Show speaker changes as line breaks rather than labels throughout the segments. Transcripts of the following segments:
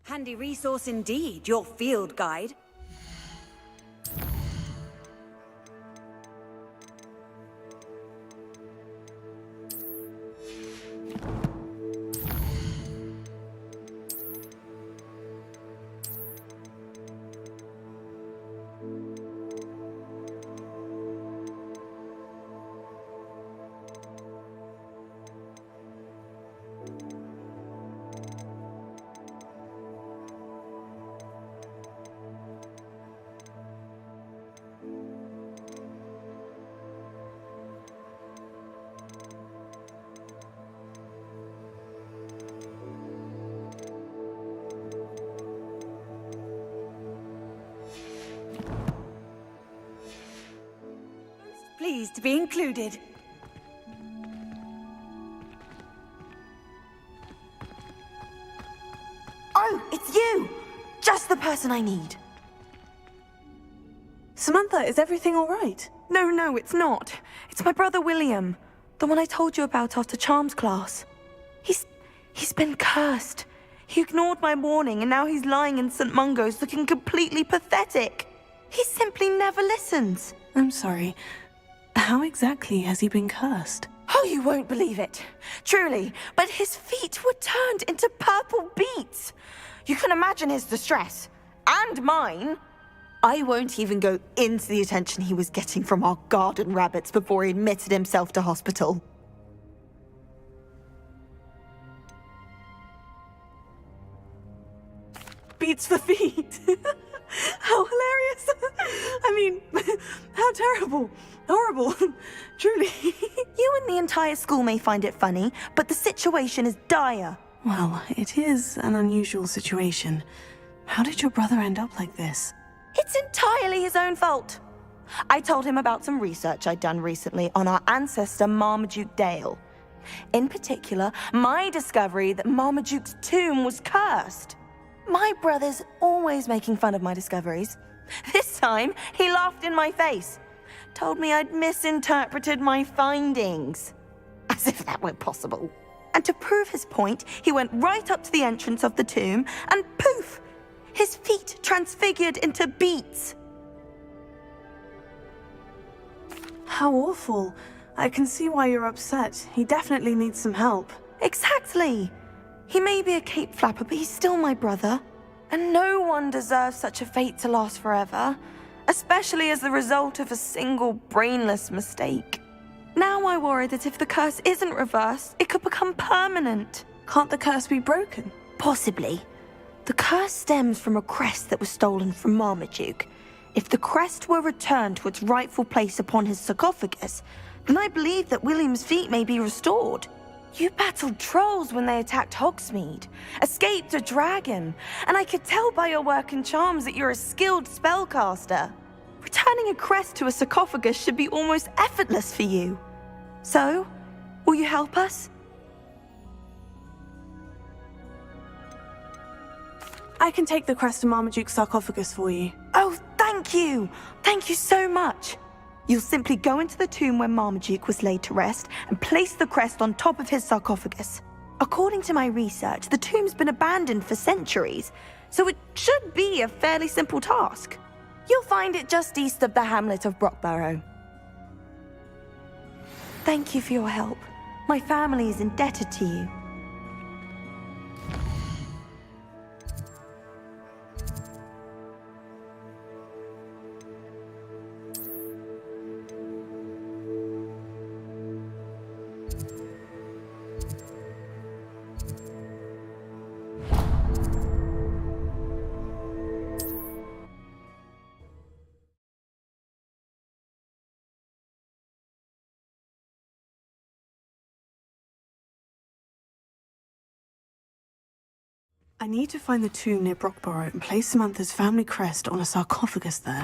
Handy resource indeed, your field guide. Pleased to be included.
Oh, it's you! Just the person I need.
Samantha, is everything all right?
No, it's not. It's my brother William. The one I told you about after Charms class. He's been cursed. He ignored my warning and now he's lying in St. Mungo's looking completely pathetic. He simply never listens.
I'm sorry. How exactly has he been cursed?
Oh, you won't believe it. Truly, but his feet were turned into purple beets. You can imagine his distress. And mine. I won't even go into the attention he was getting from our garden rabbits before he admitted himself to hospital.
Beats for feet. How hilarious. I mean, how terrible. Horrible. Truly.
You and the entire school may find it funny, but the situation is dire.
Well, it is an unusual situation. How did your brother end up like this?
It's entirely his own fault. I told him about some research I'd done recently on our ancestor Marmaduke Dale. In particular, my discovery that Marmaduke's tomb was cursed. My brother's always making fun of my discoveries. This time, he laughed in my face. Told me I'd misinterpreted my findings. As if that were possible. And to prove his point, he went right up to the entrance of the tomb and poof! His feet transfigured into beets.
How awful. I can see why you're upset. He definitely needs some help.
Exactly. He may be a cape flapper, but he's still my brother. And no one deserves such a fate to last forever, especially as the result of a single brainless mistake. Now I worry that if the curse isn't reversed, it could become permanent.
Can't the curse be broken?
Possibly. The curse stems from a crest that was stolen from Marmaduke. If the crest were returned to its rightful place upon his sarcophagus, then I believe that William's feet may be restored. You battled trolls when they attacked Hogsmeade, escaped a dragon, and I could tell by your work and charms that you're a skilled spellcaster. Returning a crest to a sarcophagus should be almost effortless for you. So, will you help us?
I can take the crest to Marmaduke's sarcophagus for you.
Oh, thank you! Thank you so much! You'll simply go into the tomb where Marmaduke was laid to rest and place the crest on top of his sarcophagus. According to my research, the tomb's been abandoned for centuries, so it should be a fairly simple task. You'll find it just east of the hamlet of Brockborough. Thank you for your help. My family is indebted to you.
I need to find the tomb near Brockborough and place Samantha's family crest on a sarcophagus there.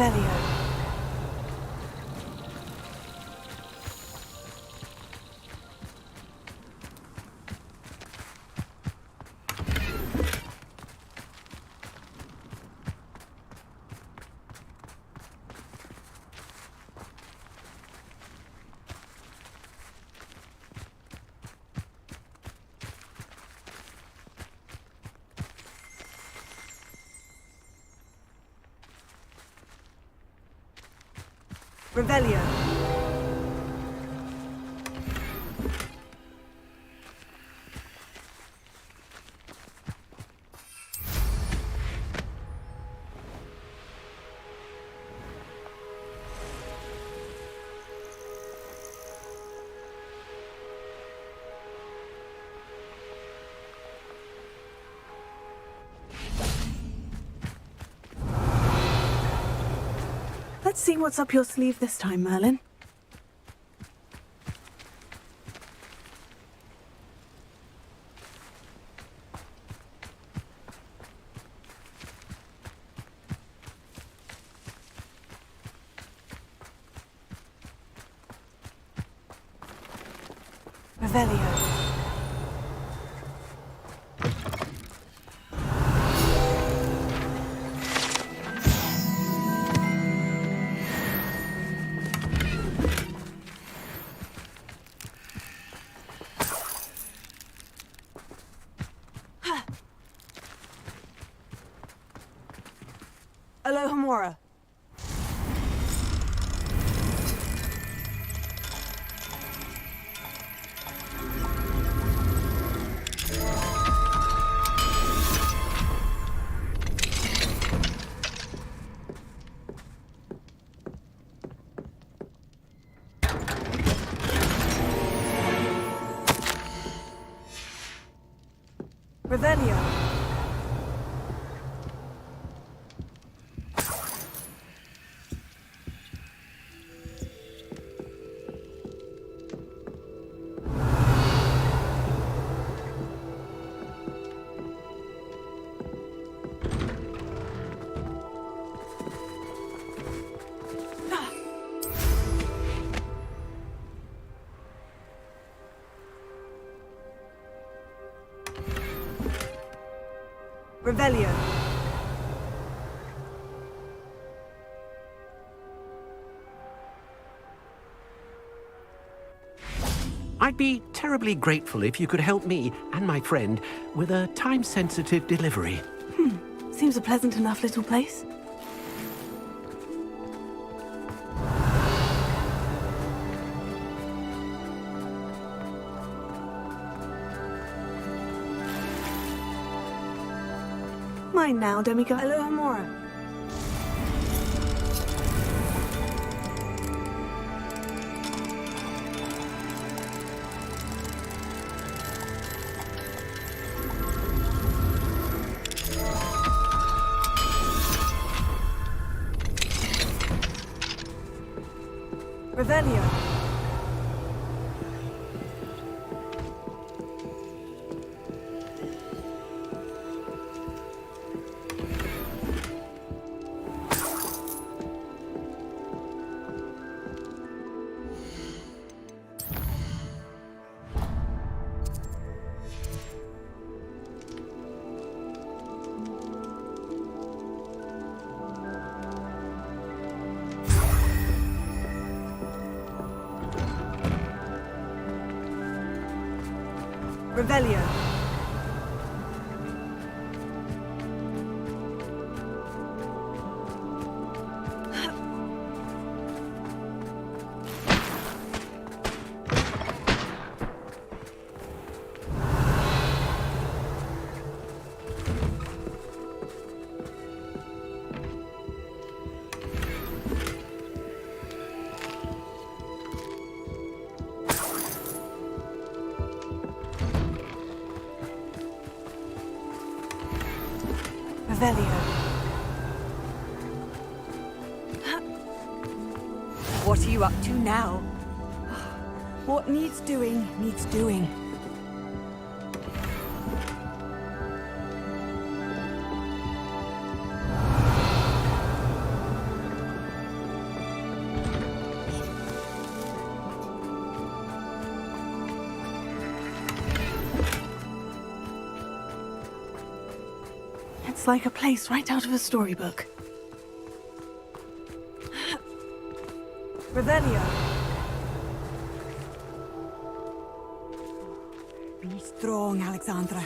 Revelio. Revelio. Let's see what's up your sleeve this time, Merlin. Revelio. Alohomora. Revelio. Revelio.
I'd be terribly grateful if you could help me and my friend with a time-sensitive delivery.
Seems a pleasant enough little place. Mine now, Demigod. Alohomora. Revelio. Revelio. Revelio.
What are you up to now? What needs doing, needs doing.
It's like a place right out of a storybook.
Revelio. Be strong, Alexandra.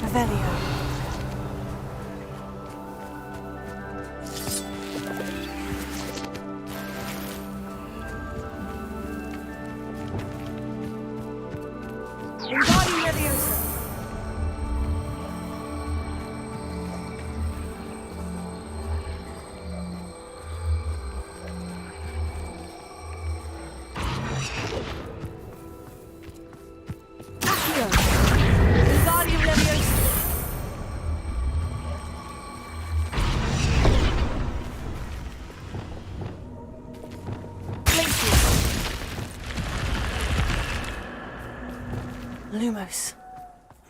Revelio. Wingardium Leviosa. Accio. Wingardium Leviosa.
Lumos.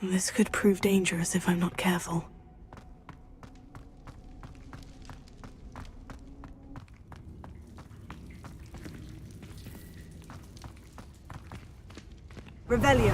This could prove dangerous if I'm not careful.
Revelio.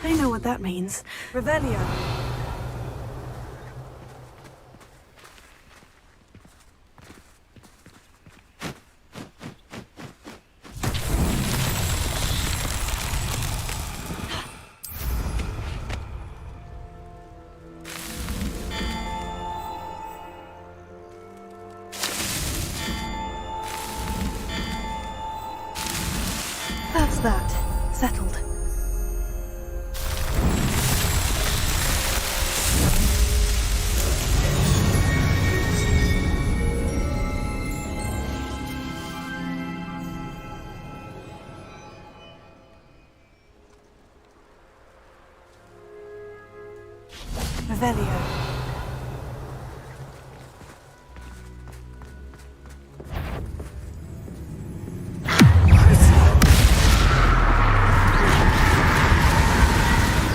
I know what that means.
Revelio.
That's that. Settled.
Revelio.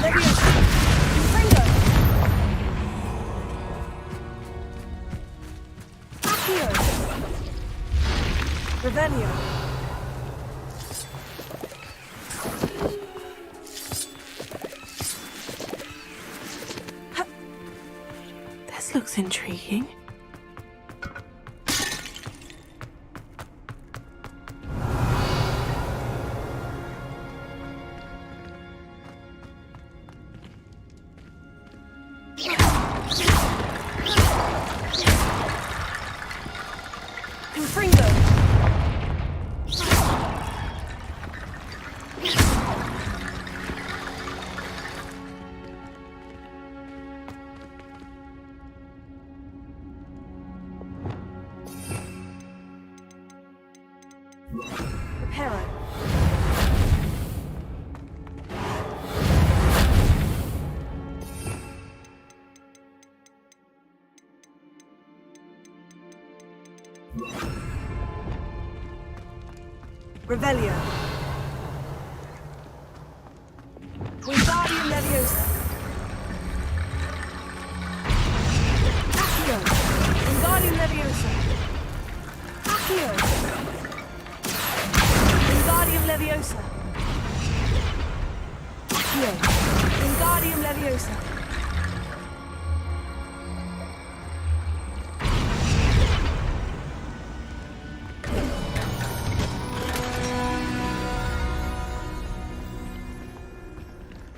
Leviosa. Confringo. Accio. Revelio.
This looks intriguing.
Confringo. Reparo. Revelio. Wingardium Leviosa. Accio. Wingardium Leviosa. Accio. Wingardium Leviosa. Accio. Wingardium Leviosa.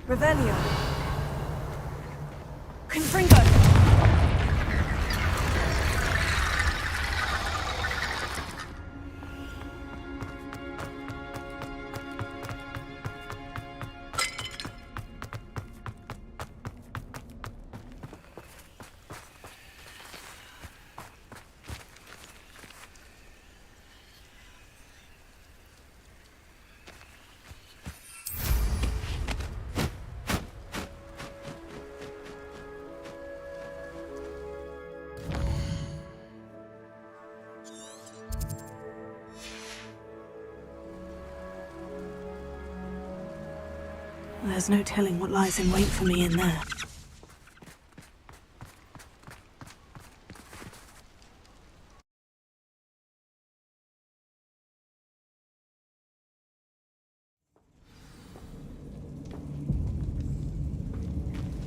Revelio. Confringo.
There's no telling what lies in wait for me in there.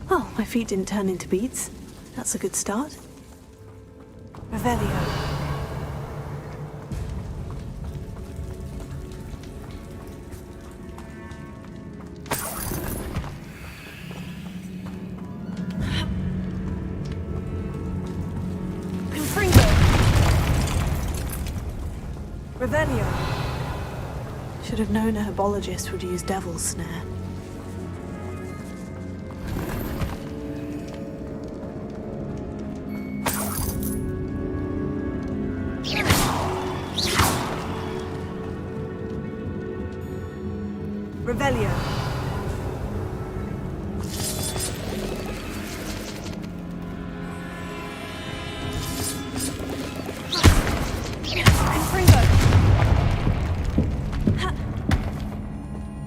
Well, my feet didn't turn into beads. That's a good start. Revelio. Revelio. Should have known a herbologist would use Devil's Snare. Revelio.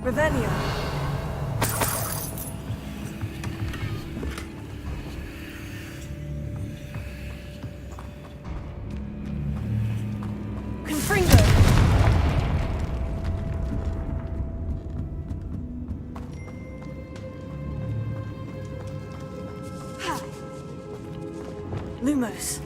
Revelio. Confringo. Lumos.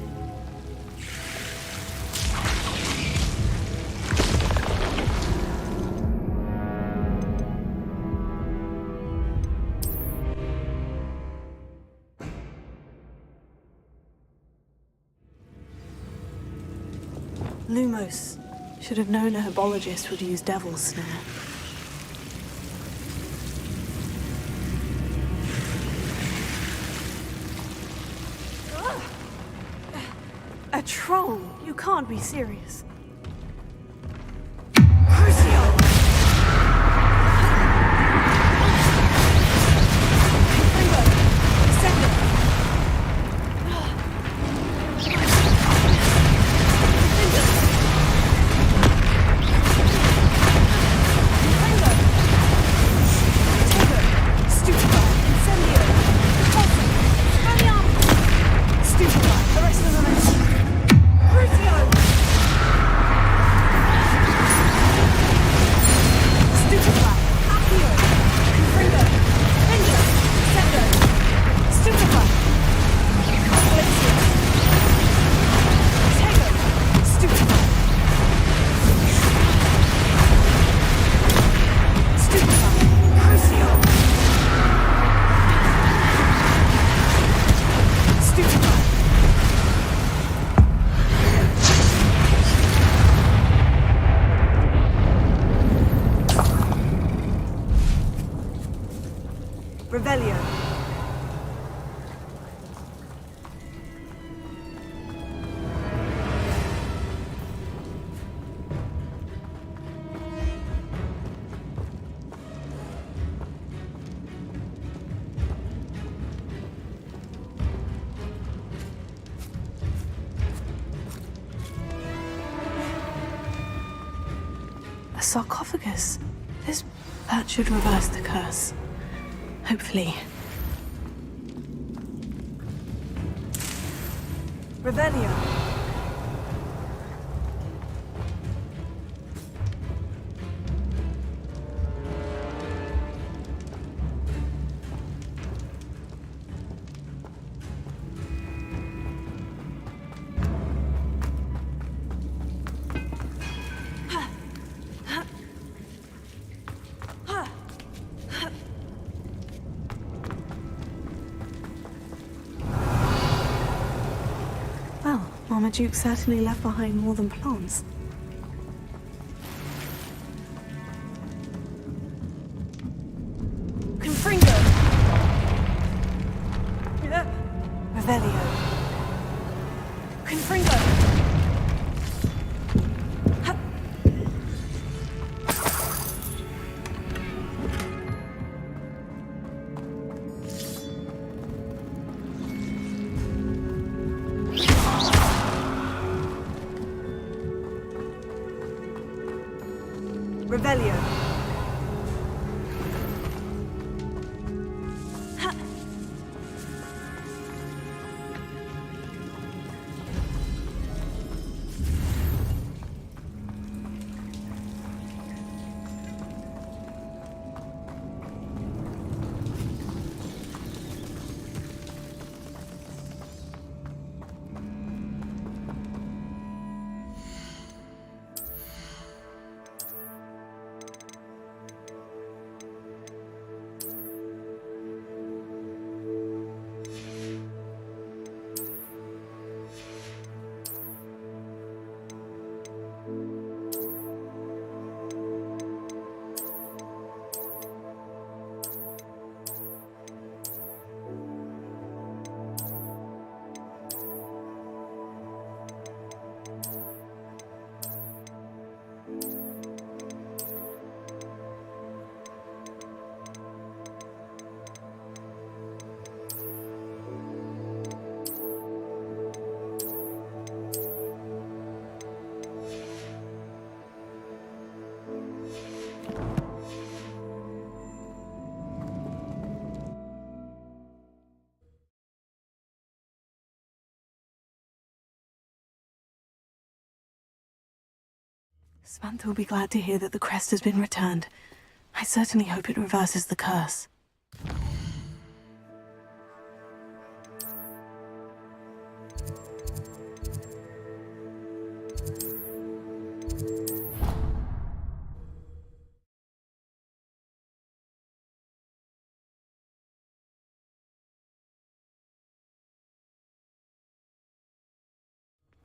Lumos. Should have known a herbologist would use Devil's Snare. A troll? You can't be serious. Revelio. A sarcophagus. That should reverse the curse. Hopefully. Revelio. Well, Marmaduke certainly left behind more than plants. Confringo! Revelio. Confringo! Revelio. Samantha will be glad to hear that the crest has been returned. I certainly hope it reverses the curse.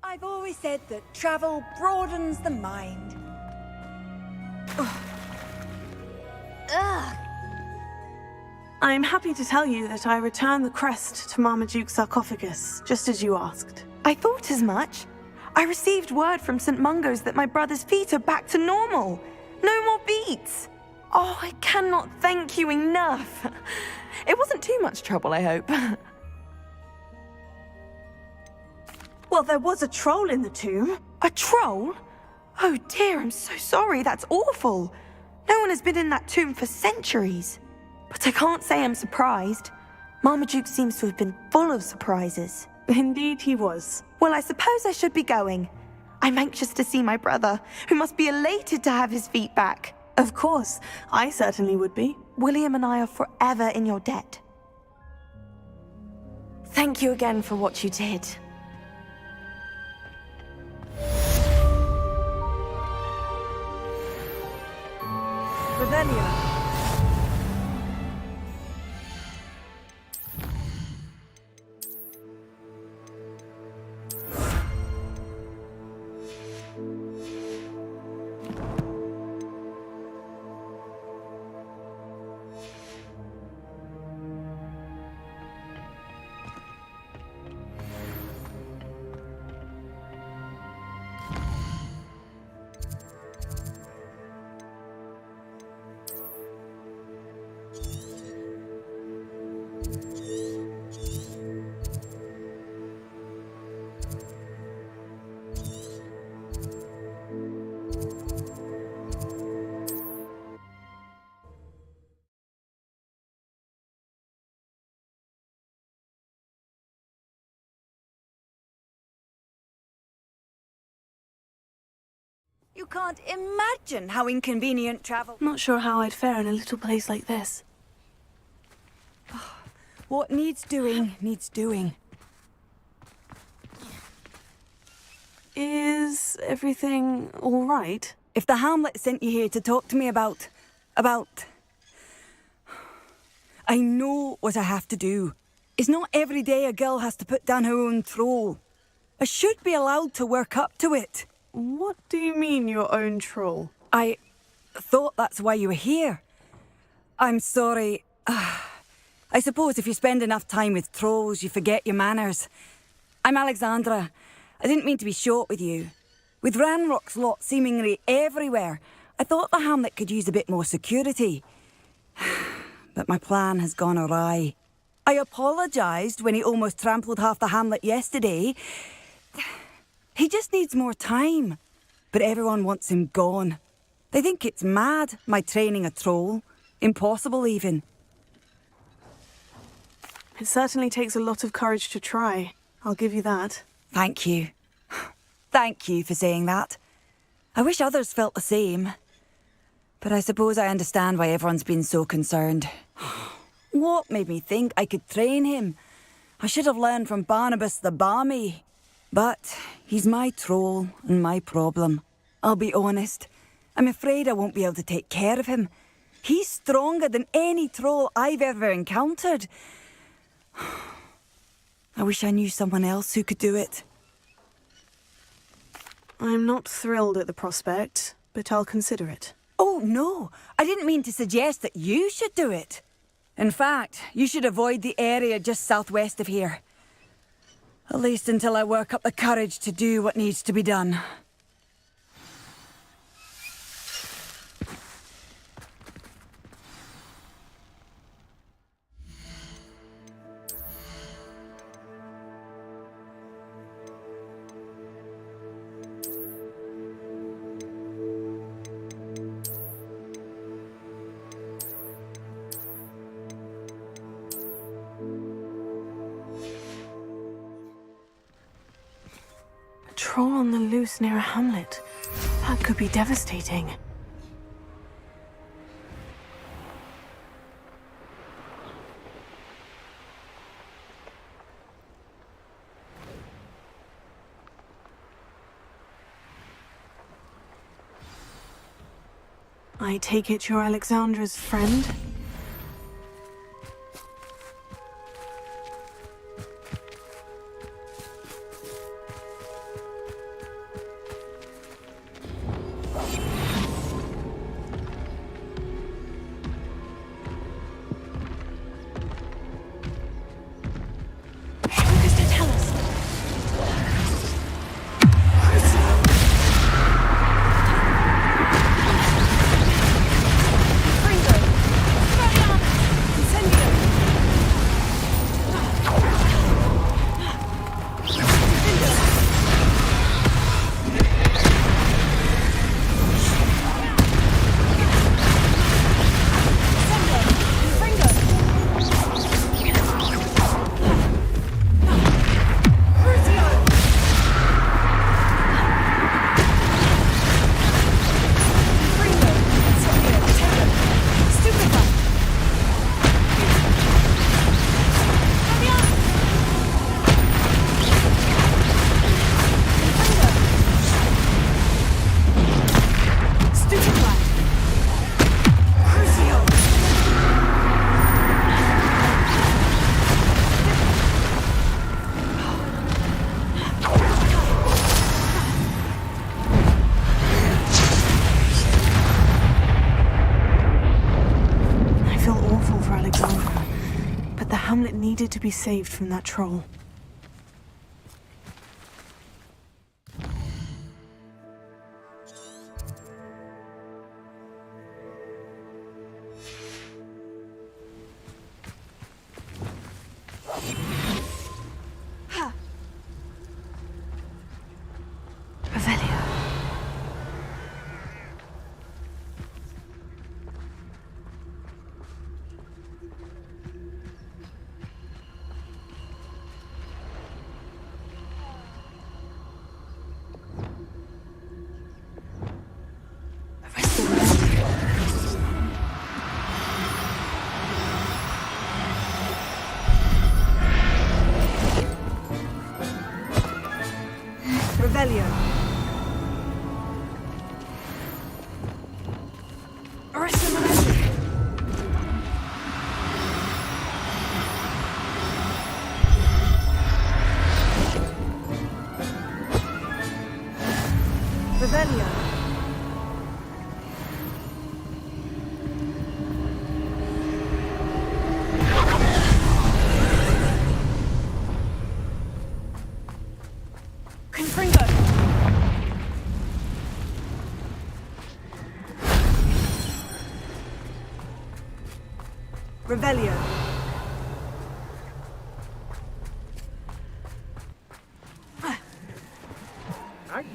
I've always said that travel broadens the mind. Ugh.
I'm happy to tell you that I returned the crest to Marmaduke's sarcophagus, just as you asked.
I thought as much. I received word from St. Mungo's that my brother's feet are back to normal. No more beats. Oh, I cannot thank you enough. It wasn't too much trouble, I hope.
Well, there was a troll in the tomb.
A troll? Oh dear, I'm so sorry. That's awful. No one has been in that tomb for centuries. But I can't say I'm surprised. Marmaduke seems to have been full of surprises.
Indeed he was.
Well, I suppose I should be going. I'm anxious to see my brother, who must be elated to have his feet back.
Of course, I certainly would be.
William and I are forever in your debt. Thank you again for what you did.
Revelia. You can't imagine how inconvenient travel...
Not sure how I'd fare in a little place like this.
What needs doing, needs doing.
Is everything all right?
If the Hamlet sent you here to talk to me about... I know what I have to do. It's not every day a girl has to put down her own troll. I should be allowed to work up to it.
What do you mean, your own troll?
I thought that's why you were here. I'm sorry. I suppose if you spend enough time with trolls, you forget your manners. I'm Alexandra. I didn't mean to be short with you. With Ranrock's lot seemingly everywhere, I thought the hamlet could use a bit more security. But my plan has gone awry. I apologised when he almost trampled half the hamlet yesterday. He just needs more time. But everyone wants him gone. They think it's mad, my training a troll. Impossible, even.
It certainly takes a lot of courage to try. I'll give you that.
Thank you. Thank you for saying that. I wish others felt the same. But I suppose I understand why everyone's been so concerned. What made me think I could train him? I should have learned from Barnabas the Barmy. But he's my troll and my problem. I'll be honest. I'm afraid I won't be able to take care of him. He's stronger than any troll I've ever encountered. I wish I knew someone else who could do it.
I'm not thrilled at the prospect, but I'll consider it.
Oh, no. I didn't mean to suggest that you should do it. In fact, you should avoid the area just southwest of here. At least until I work up the courage to do what needs to be done.
Troll on the loose near a hamlet. That could be devastating. I take it you're Alexandra's friend? Needed to be saved from that troll.
Revelio. Arrest him. Revelio. Revelio.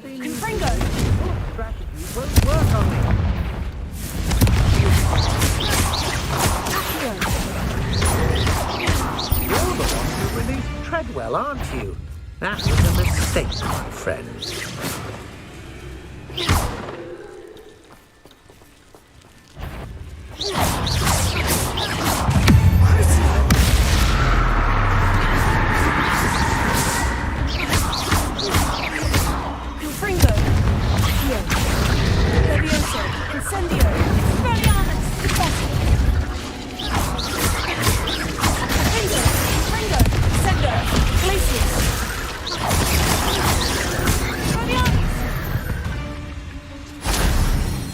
Confringo.
Strategy won't work on me. You're the one who released Treadwell, aren't you? That was a mistake, my friend.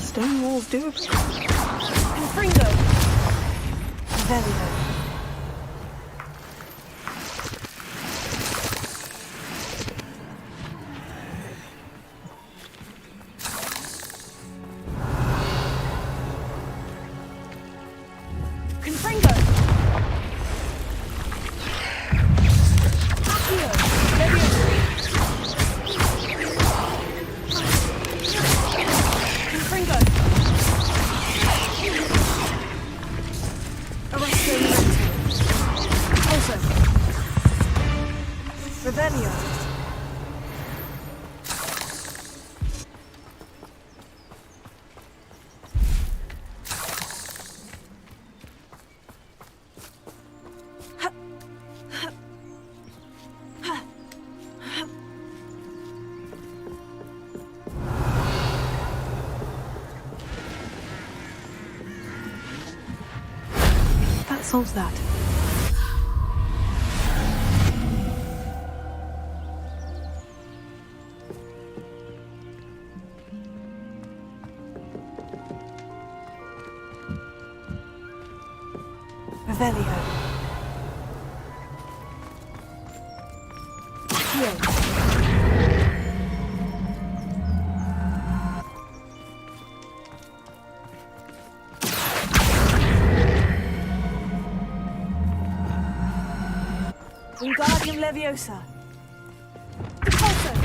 Stone walls do appear.
Confringo. Revelio.
solves that. Revelio.
Wingardium Leviosa. Repulsor.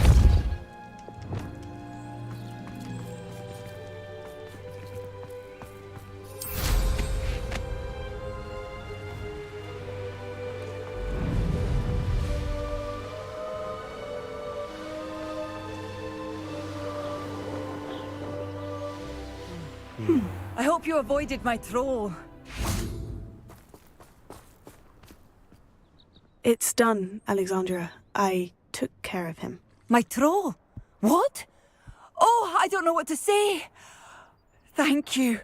I hope you avoided my troll.
It's done, Alexandra. I took care of him.
My troll? What? Oh, I don't know what to say. Thank you.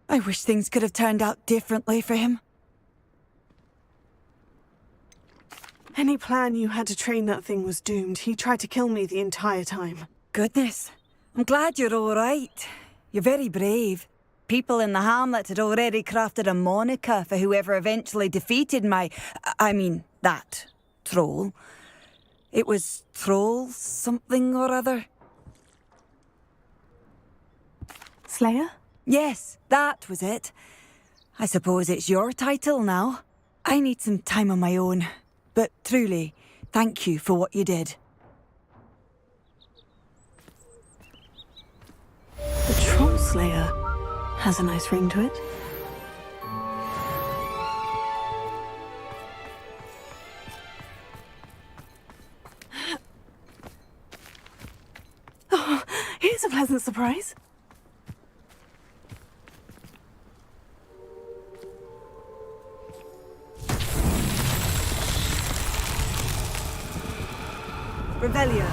I wish things could have turned out differently for him.
Any plan you had to train that thing was doomed. He tried to kill me the entire time.
Goodness. I'm glad you're all right. You're very brave. People in the hamlet had already crafted a moniker for whoever eventually defeated that troll. It was Troll something or other.
Slayer?
Yes, that was it. I suppose it's your title now. I need some time on my own. But truly, thank you for what you did.
The Troll Slayer has a nice ring to it. Oh, here's a pleasant surprise.
Revelio.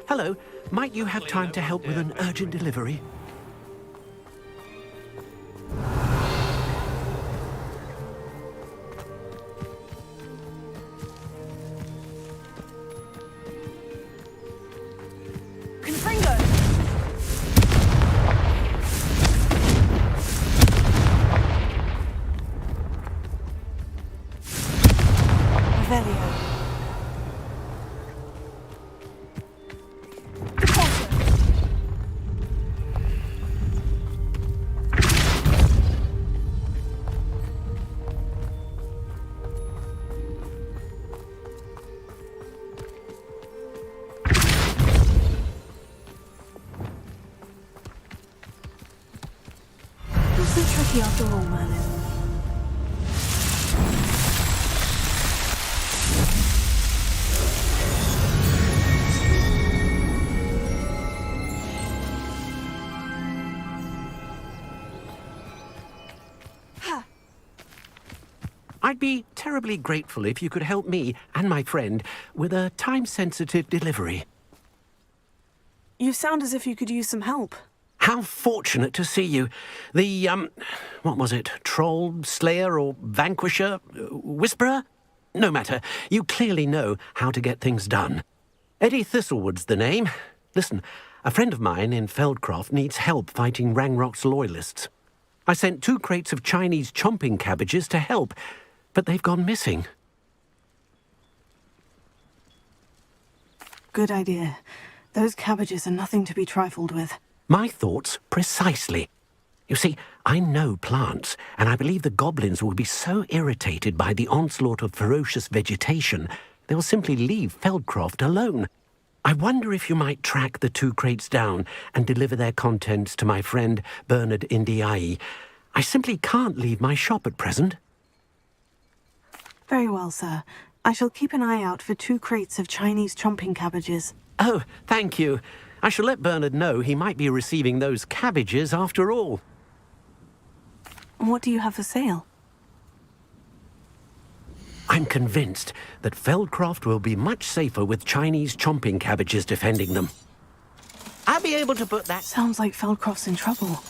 Hello, might you have time to help with an urgent delivery?
Confringo! Revelio.
Not so tricky after all, Merlin.
I'd be terribly grateful if you could help me and my friend with a time-sensitive delivery.
You sound as if you could use some help.
How fortunate to see you. The, what was it? Troll, Slayer, or Vanquisher? Whisperer? No matter. You clearly know how to get things done. Eddie Thistlewood's the name. Listen, a friend of mine in Feldcroft needs help fighting Rangrock's loyalists. I sent 2 crates of Chinese chomping cabbages to help, but they've gone missing.
Good idea. Those cabbages are nothing to be trifled with.
My thoughts precisely. You see, I know plants, and I believe the goblins will be so irritated by the onslaught of ferocious vegetation, they will simply leave Feldcroft alone. I wonder if you might track the 2 crates down and deliver their contents to my friend Bernard Indiai. I simply can't leave my shop at present.
Very well, sir. I shall keep an eye out for 2 crates of Chinese chomping cabbages.
Oh, thank you. I shall let Bernard know he might be receiving those cabbages after all.
What do you have for sale?
I'm convinced that Feldcroft will be much safer with Chinese chomping cabbages defending them. I'll be able to put that...
Sounds like Feldcroft's in trouble.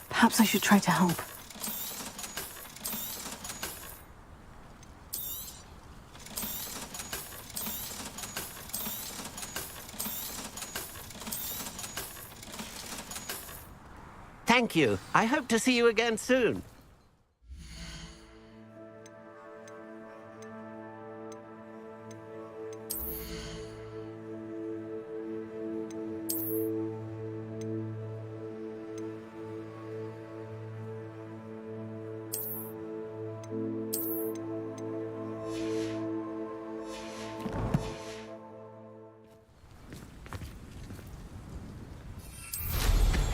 Perhaps I should try to help.
Thank you. I hope to see you again soon.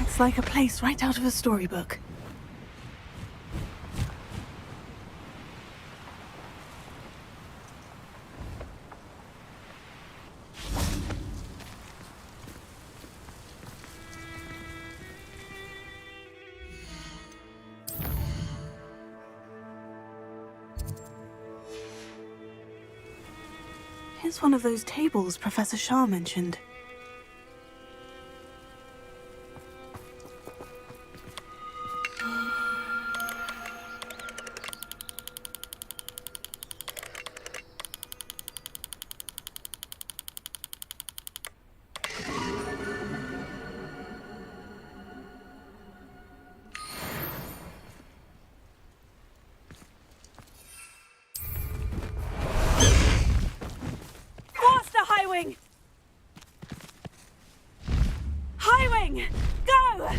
It's like a place right out of a storybook. Here's one of those tables Professor Shah mentioned. Highwing! Highwing! Go!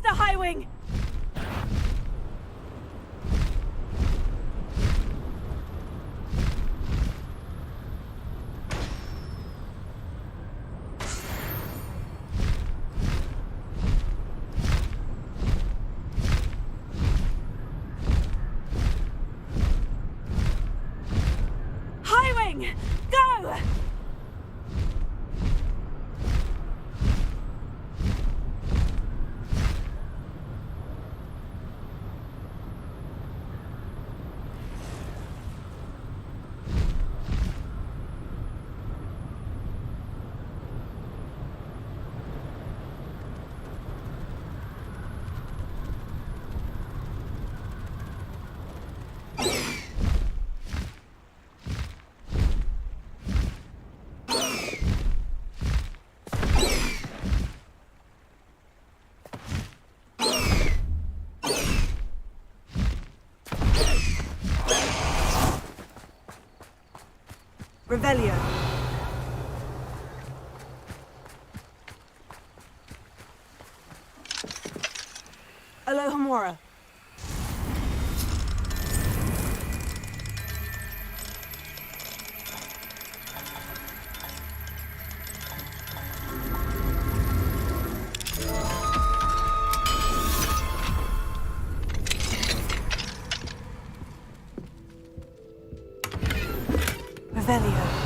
Highwing! Highwing! Go! Revelio. Alohomora. Revelio.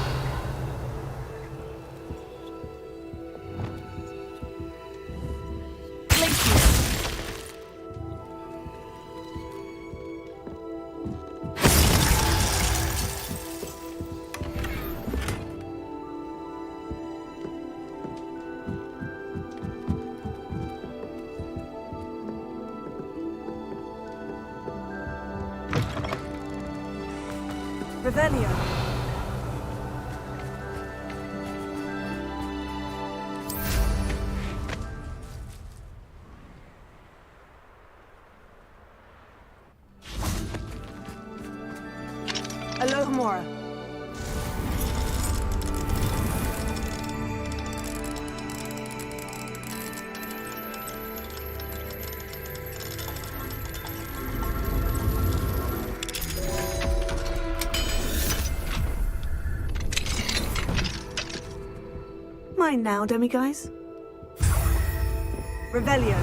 Revelio. Alohomora. mind now, demiguise?
Revelio.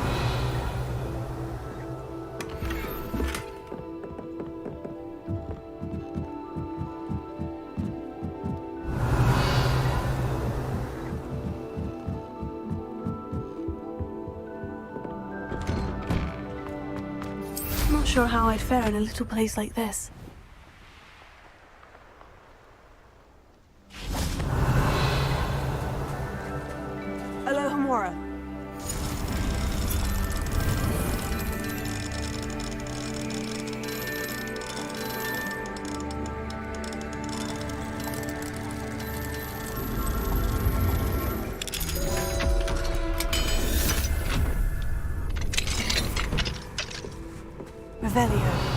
Not sure how I'd fare in a little place like this.
Alohomora. Revelio.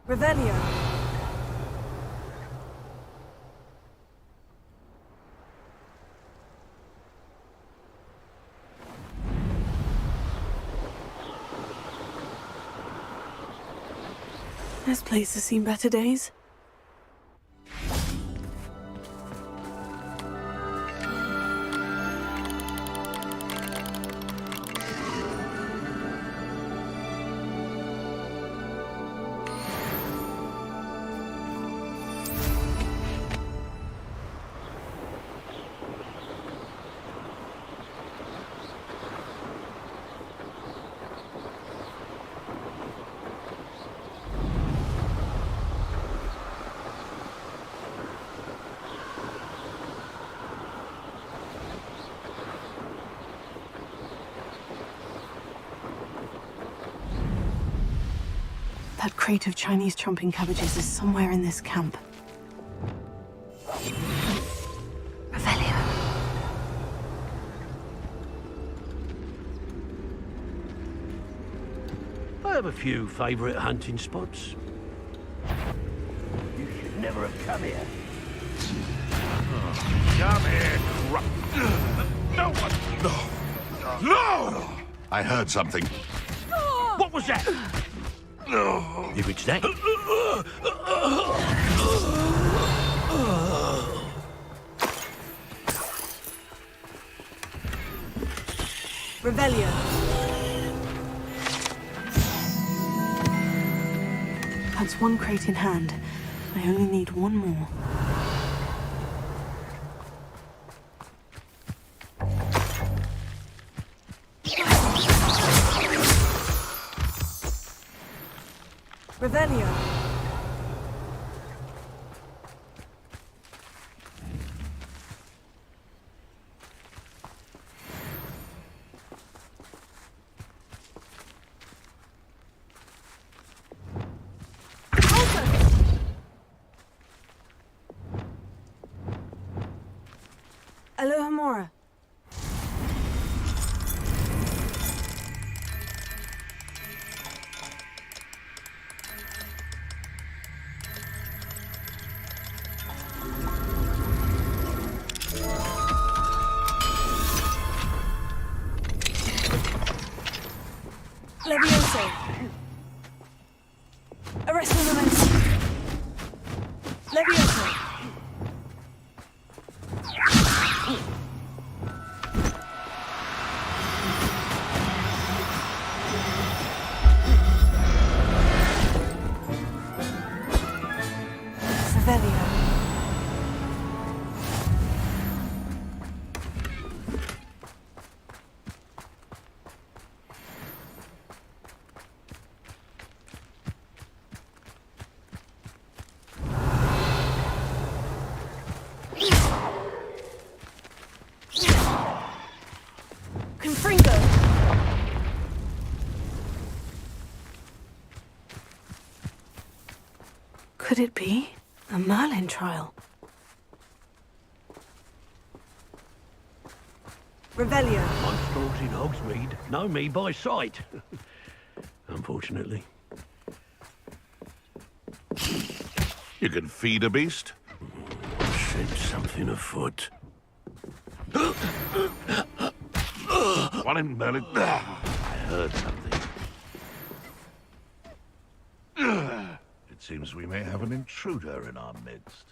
Revelio.
This place has seen better days. That crate of Chinese chomping cabbages is somewhere in this camp. Revelio.
I have a few favourite hunting spots. You should never have come here.
Come here, no one! No! I heard something.
What was that? You reached that?
Revelio.
That's one crate in hand. I only need one more.
Revelio. Alohomora. Levioso. Arrest the moments. Levioso. Revelio.
Could it be a Merlin trial?
Revelio.
I'm stores in Hogsmeade know me by sight. Unfortunately.
You can feed a beast?
Sense something afoot.
What in Merlin?
I heard something.
It seems we may have an intruder in our midst.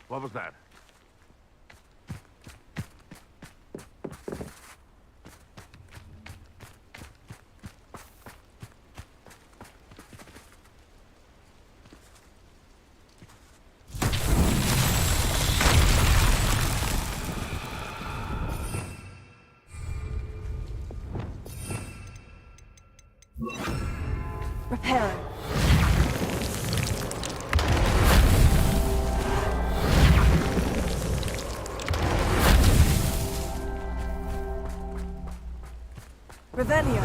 What was that?
Reparo.
Revelio.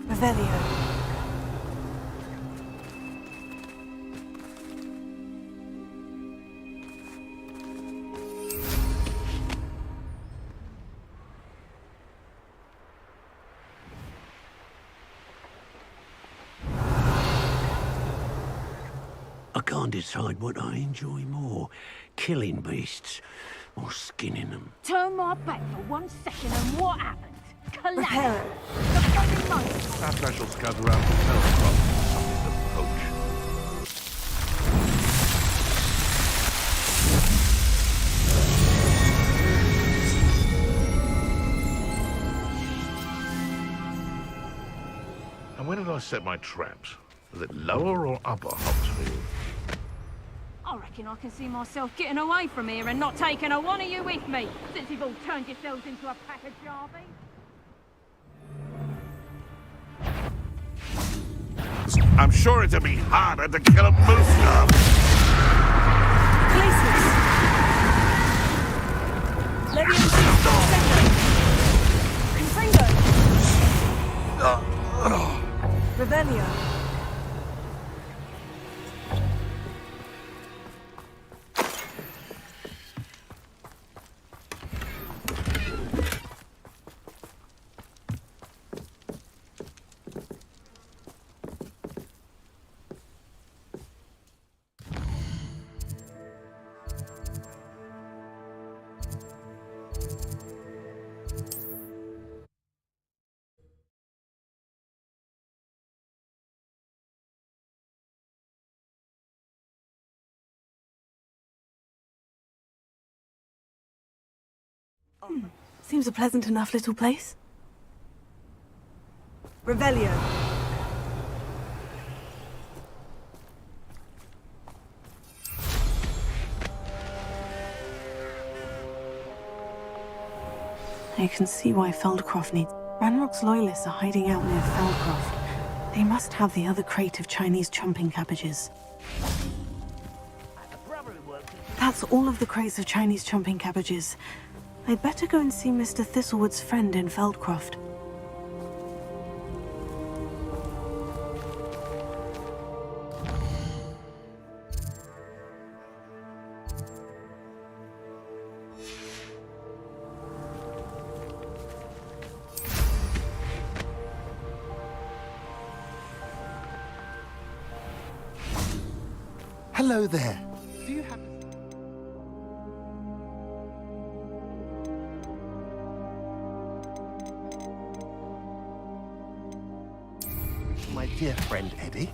Revelio.
I can't decide what I enjoy more, killing beasts or skinning them.
Turn my back for 1 second and what happens? Calamity.
Reparo.
The fucking monster.
Perhaps I shall scout around the Feldcroft for something to poach. And where did I set my traps? Was it lower or upper Hogsfield?
I reckon I can see myself getting away from here and not taking a one of you with me, since you've all turned yourselves into a pack of jarvies.
I'm sure it'd be harder to kill a moose dog.
Places. Revelio.
Seems a pleasant enough little place.
Revelio.
I can see why Feldcroft needs... Ranrock's loyalists are hiding out near Feldcroft. They must have the other crate of Chinese chumping cabbages. That's all of the crates of Chinese chumping cabbages. I'd better go and see Mr. Thistlewood's friend in Feldcroft.
Hello there. Do you have... My dear friend Eddie.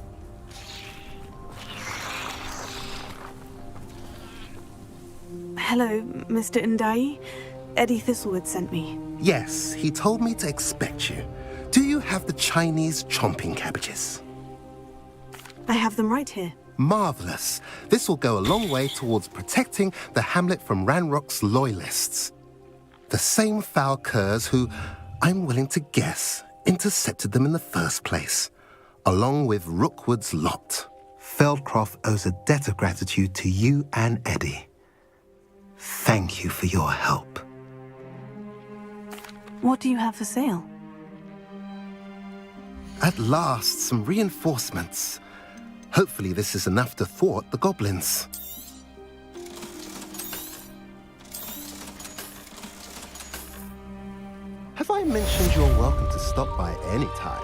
Hello, Mr. Indai. Eddie Thistlewood sent me.
Yes, he told me to expect you. Do you have the Chinese chomping cabbages?
I have them right here.
Marvelous. This will go a long way towards protecting the hamlet from Ranrock's loyalists. The same foul curs who, I'm willing to guess, intercepted them in the first place, along with Rookwood's lot. Feldcroft owes a debt of gratitude to you and Eddie. Thank you for your help.
What do you have for sale?
At last, some reinforcements. Hopefully this is enough to thwart the goblins. Have I mentioned you're welcome to stop by any time?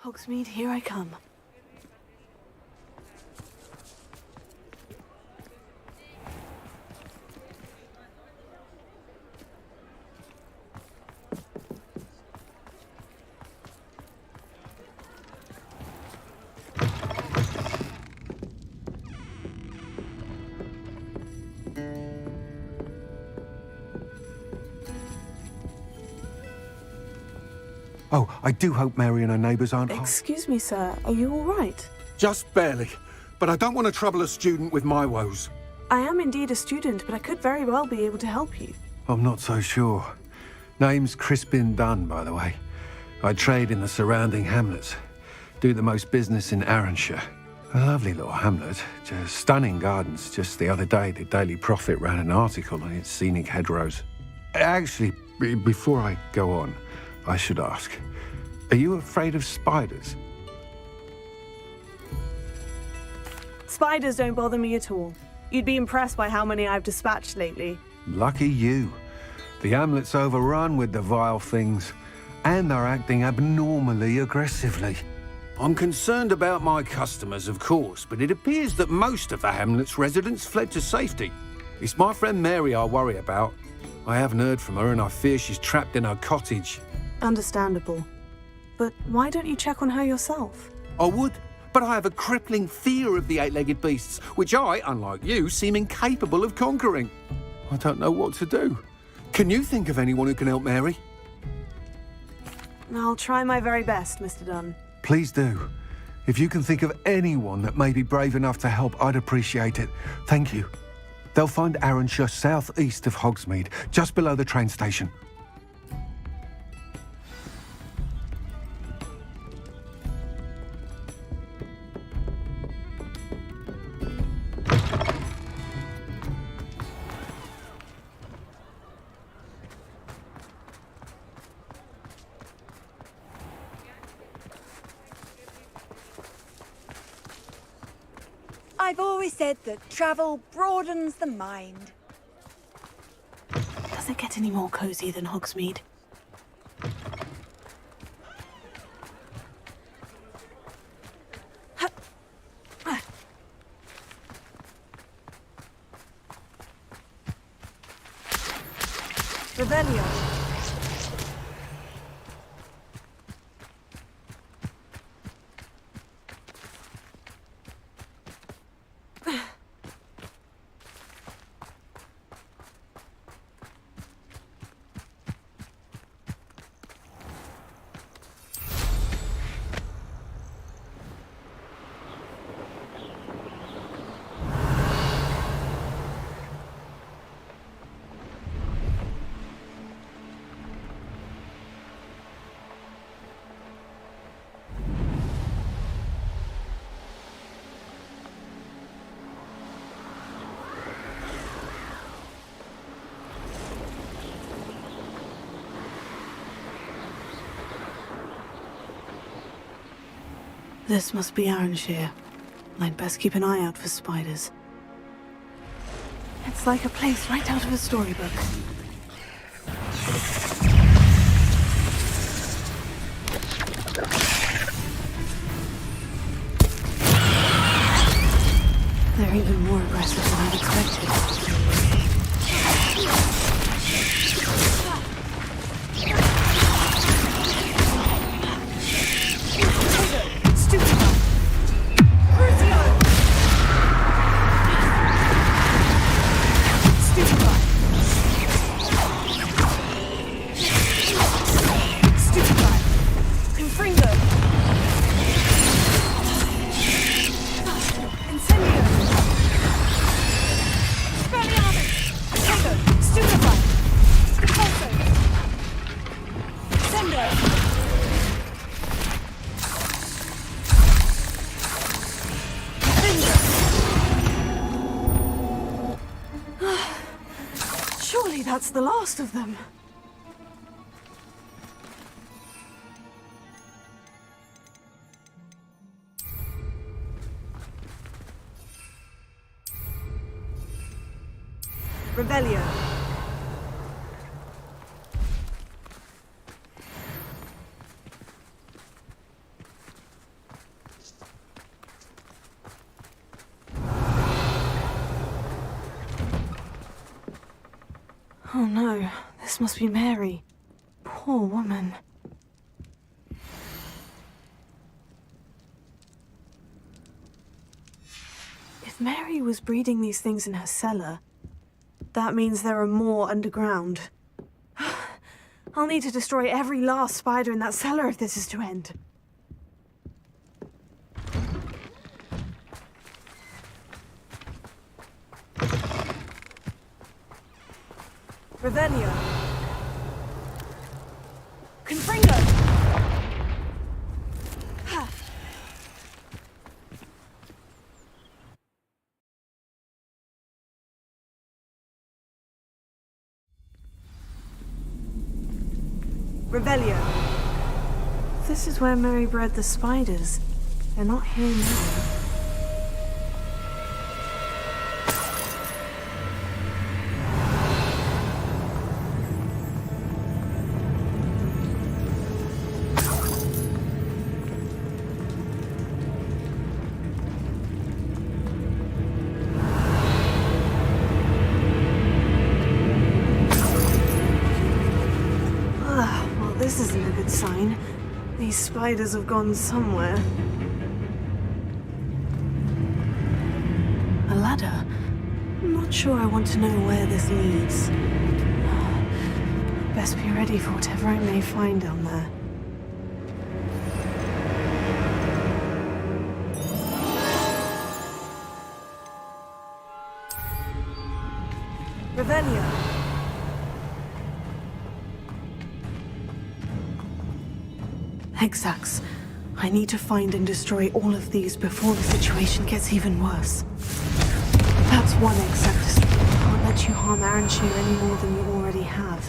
Hogsmeade, here I come.
Oh, I do hope Mary and her neighbours aren't...
Excuse me, sir. Are you all right?
Just barely. But I don't want to trouble a student with my woes.
I am indeed a student, but I could very well be able to help you.
I'm not so sure. Name's Crispin Dunn, by the way. I trade in the surrounding hamlets. Do the most business in Arranshire. A lovely little hamlet. Just stunning gardens. Just the other day, the Daily Prophet ran an article on its scenic hedgerows. Actually, before I go on, I should ask, are you afraid of spiders?
Spiders don't bother me at all. You'd be impressed by how many I've dispatched lately.
Lucky you. The hamlet's overrun with the vile things, and they're acting abnormally aggressively. I'm concerned about my customers, of course, but it appears that most of the hamlet's residents fled to safety. It's my friend Mary I worry about. I haven't heard from her, and I fear she's trapped in her cottage.
Understandable. But why don't you check on her yourself?
I would, but I have a crippling fear of the eight-legged beasts, which I, unlike you, seem incapable of conquering. I don't know what to do. Can you think of anyone who can help Mary?
I'll try my very best, Mr. Dunn.
Please do. If you can think of anyone that may be brave enough to help, I'd appreciate it. Thank you. They'll find Arranshire southeast of Hogsmeade, just below the train station.
I've always said that travel broadens the mind.
Does it get any more cozy than Hogsmeade?
Revelio.
This must be Arranshire. I'd best keep an eye out for spiders. It's like a place right out of a storybook. They're even more aggressive than I'd expected. Surely that's the last of them. Revelio. Oh no, this must be Mary. Poor woman. If Mary was breeding these things in her cellar, that means there are more underground. I'll need to destroy every last spider in that cellar if this is to end. Revelio. Confringo. Ha. Revelio. This is where Mary bred the spiders. They're not here now. This isn't a good sign. These spiders have gone somewhere. A ladder? I'm not sure I want to know where this leads. Best be ready for whatever I may find down there. Revelio. Hexax. I need to find and destroy all of these before the situation gets even worse. That's one Hexax. I can't let you harm Arranshire any more than you already have.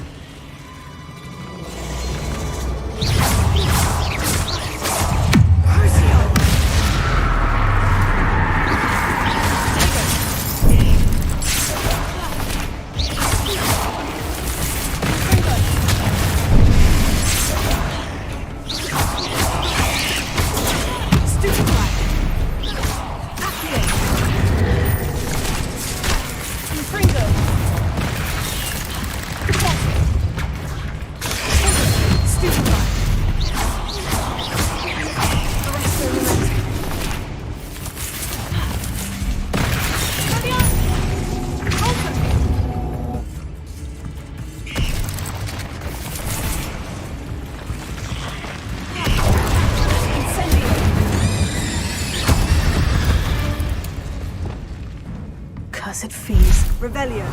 Cursed fiends. Revelio.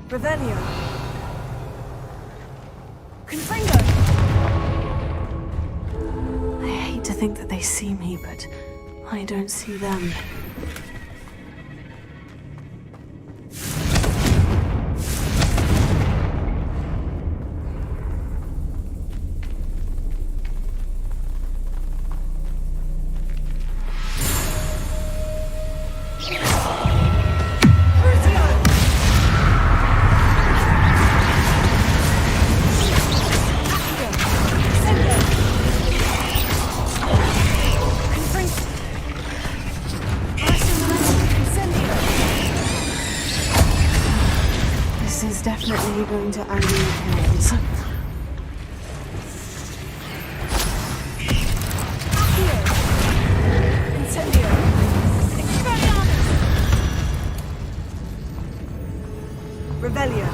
Revelio. Confringo. I hate to think that they see me, but I don't see them. This is definitely going to anger your parents. Revelio.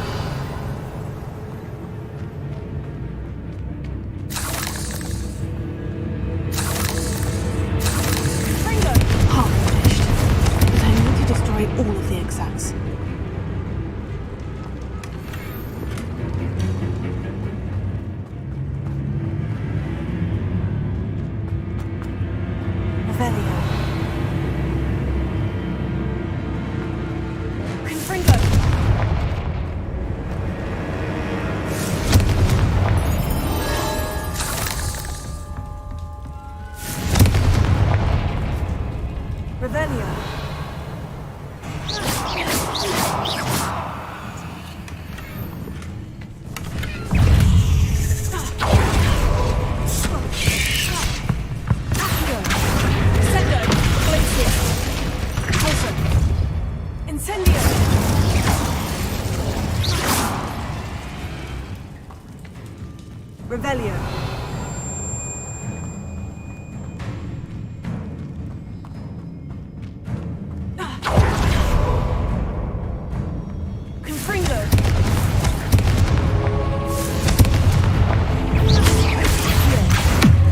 Half finished. But I need to destroy all of the exacts. Revelio. Confringo. Revelio. Incendio. Revelio. Confringo.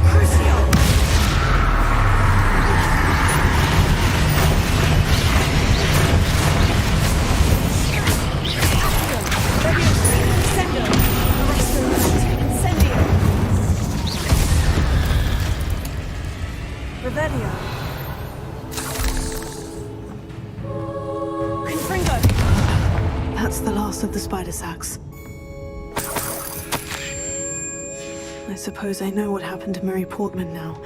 Crucio. Revelio. Confringo. That's the last of the spider sacks. I suppose I know what happened to Mary Portman now.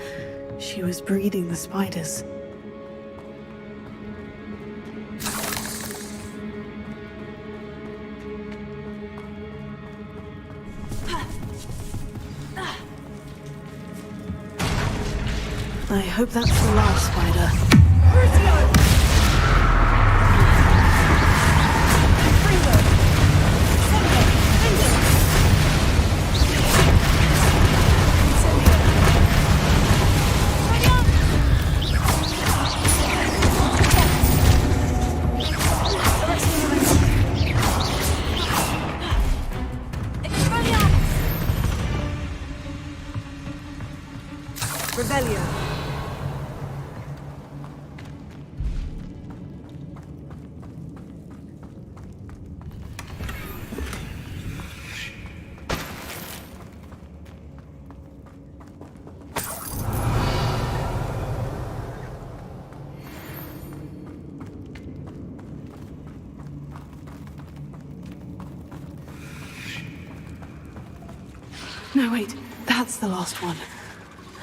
She was breeding the spiders. I hope that's the last spider. Revelio. No, wait. That's the last one.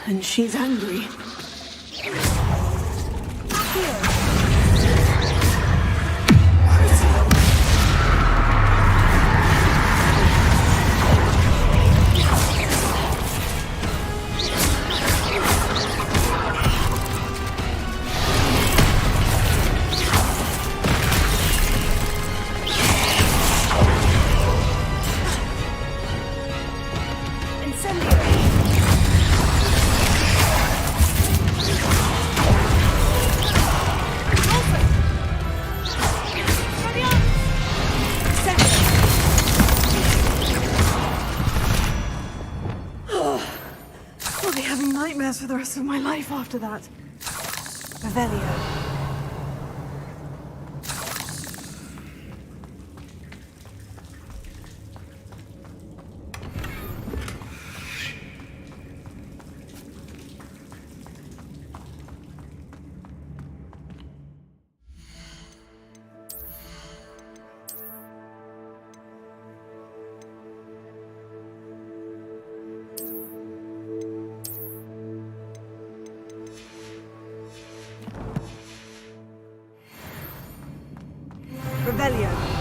And she's angry. I'll be having nightmares for the rest of my life after that. Revelio. Revelio.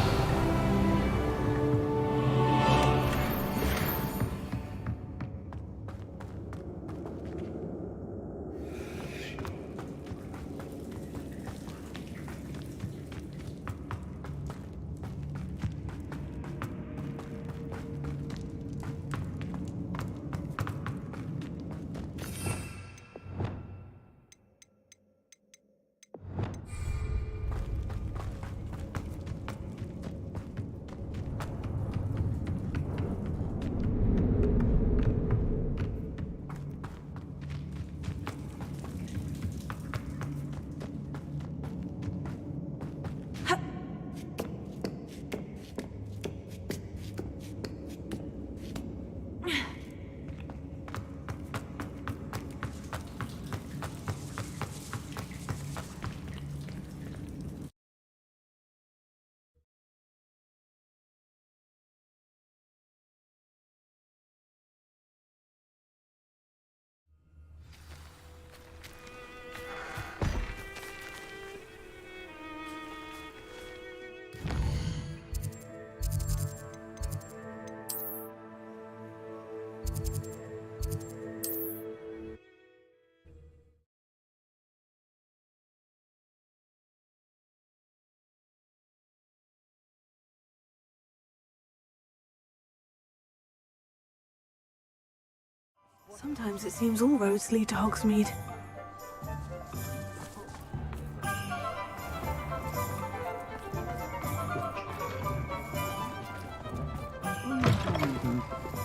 Sometimes it seems all roads lead to Hogsmeade.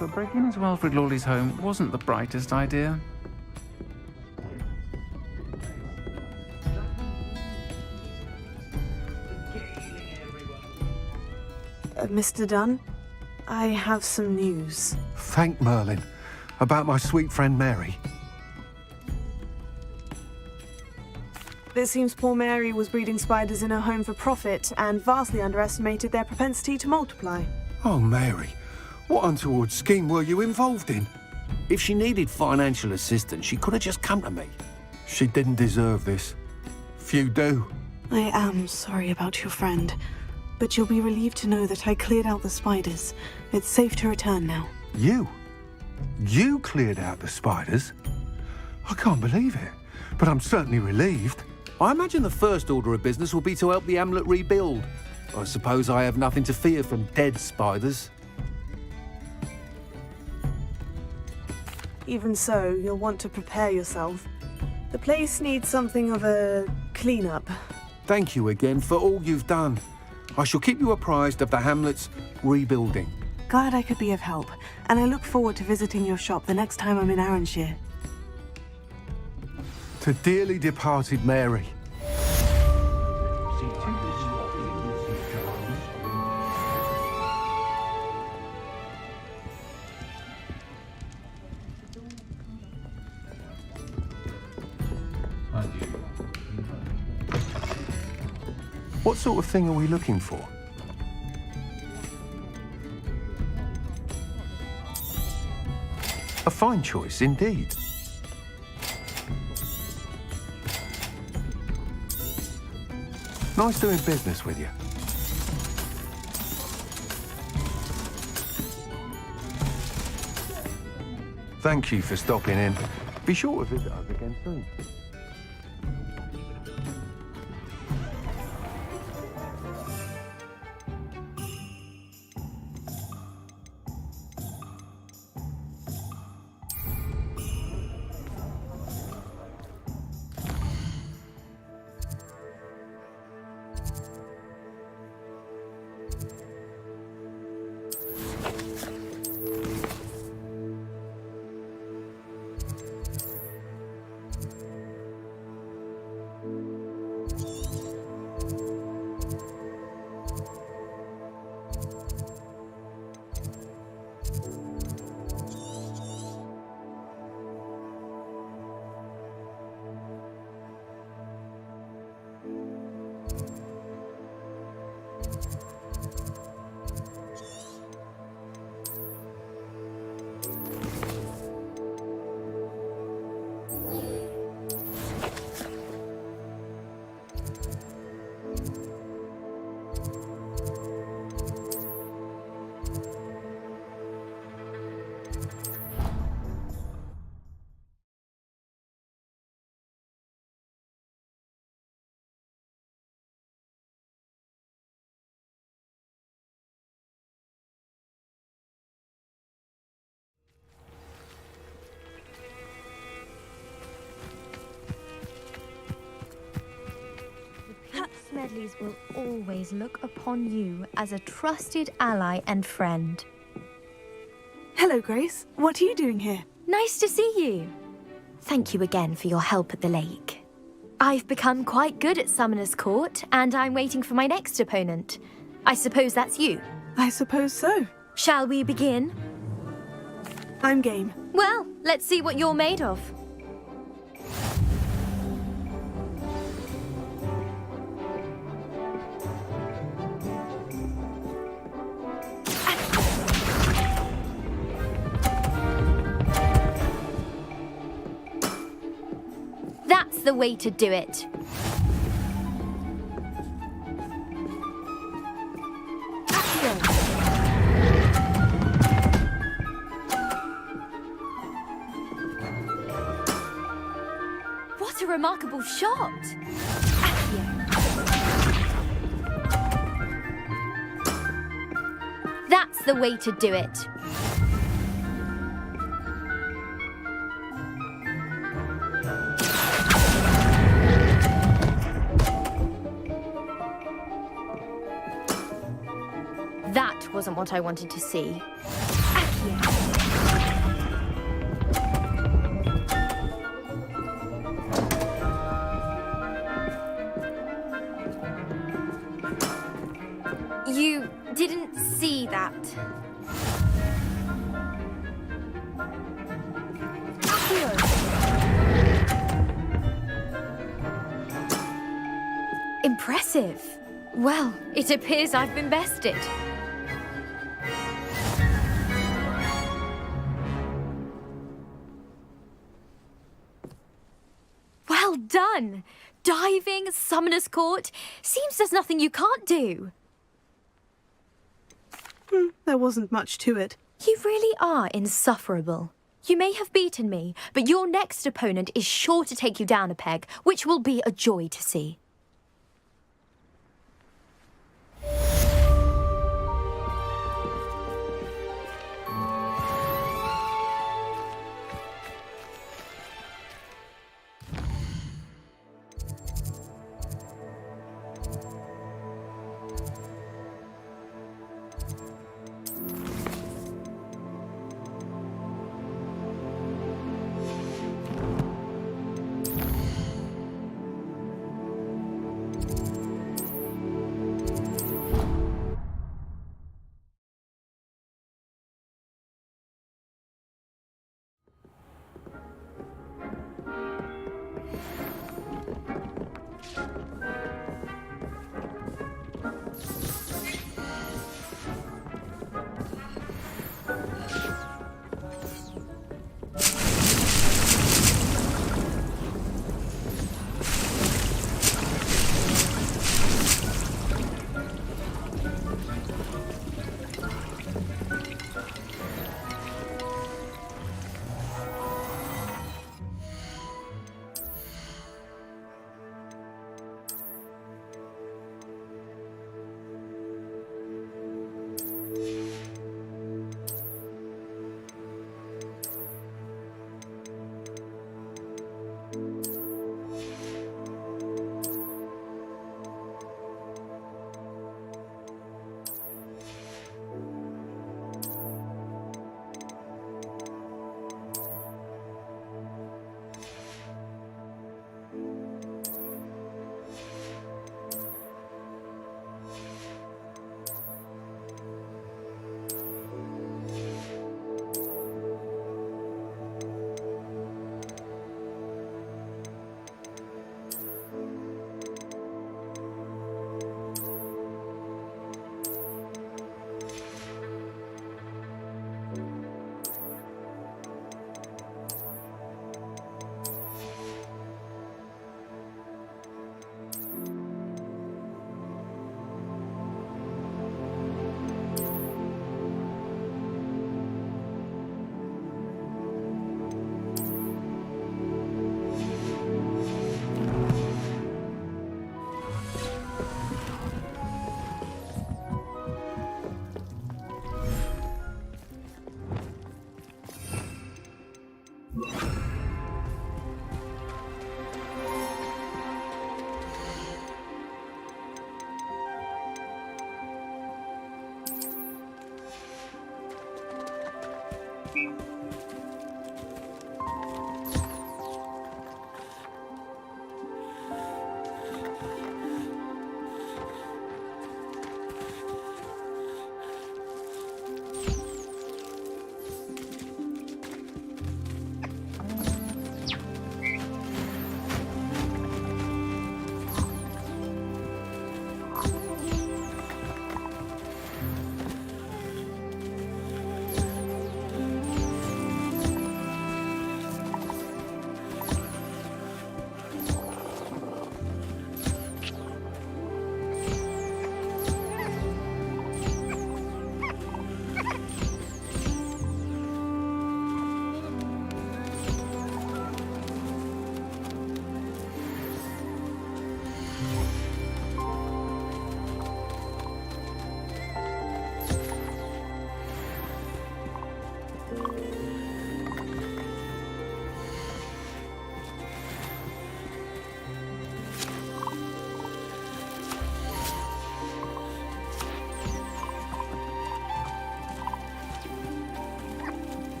But breaking into Wilfred Lawley's home wasn't the brightest idea.
Mr. Dunn, I have some news.
Thank Merlin. About my sweet friend Mary.
It seems poor Mary was breeding spiders in her home for profit and vastly underestimated their propensity to multiply.
Oh, Mary. What untoward scheme were you involved in?
If she needed financial assistance, she could have just come to me.
She didn't deserve this. Few do.
I am sorry about your friend, but you'll be relieved to know that I cleared out the spiders. It's safe to return now.
You? You cleared out the spiders? I can't believe it, but I'm certainly relieved.
I imagine the first order of business will be to help the hamlet rebuild. I suppose I have nothing to fear from dead spiders.
Even so, you'll want to prepare yourself. The place needs something of a clean-up.
Thank you again for all you've done. I shall keep you apprised of the hamlet's rebuilding.
Glad I could be of help, and I look forward to visiting your shop the next time I'm in Arranshire.
To dearly departed Mary. What sort of thing are we looking for? A fine choice indeed. Nice doing business with you. Thank you for stopping in. Be sure to visit us again soon.
Dudleys will always look upon you as a trusted ally and friend.
Hello, Grace. What are you doing here?
Nice to see you. Thank you again for your help at the lake. I've become quite good at Summoner's Court, and I'm waiting for my next opponent. I suppose that's you.
I suppose so.
Shall we begin?
I'm game.
Well, let's see what you're made of. That's the way to do it. What a remarkable shot! That's the way to do it. That wasn't what I wanted to see. You didn't see that. Impressive. Well, it appears I've been bested. Well done! Diving, Summoner's Court. Seems there's nothing you can't do.
There wasn't much to it.
You really are insufferable. You may have beaten me, but your next opponent is sure to take you down a peg, which will be a joy to see.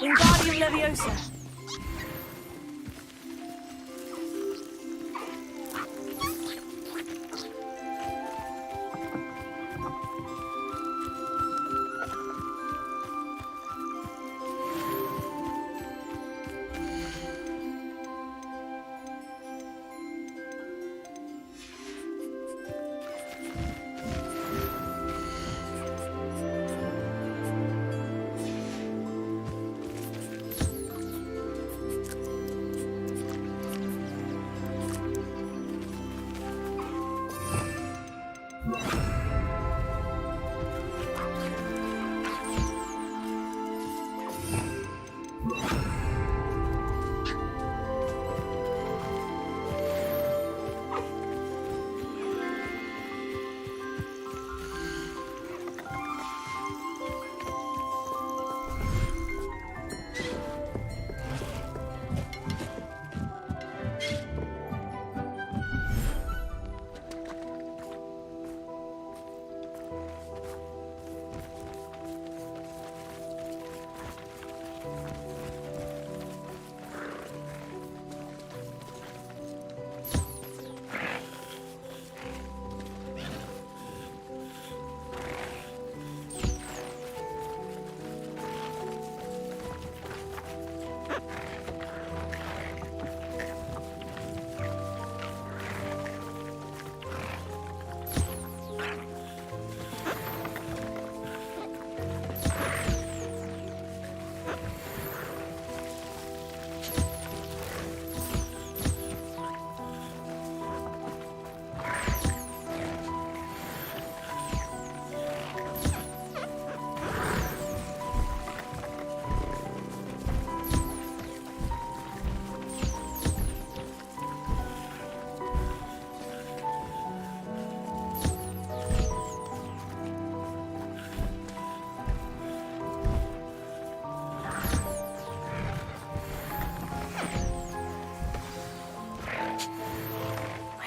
Wingardium Leviosa.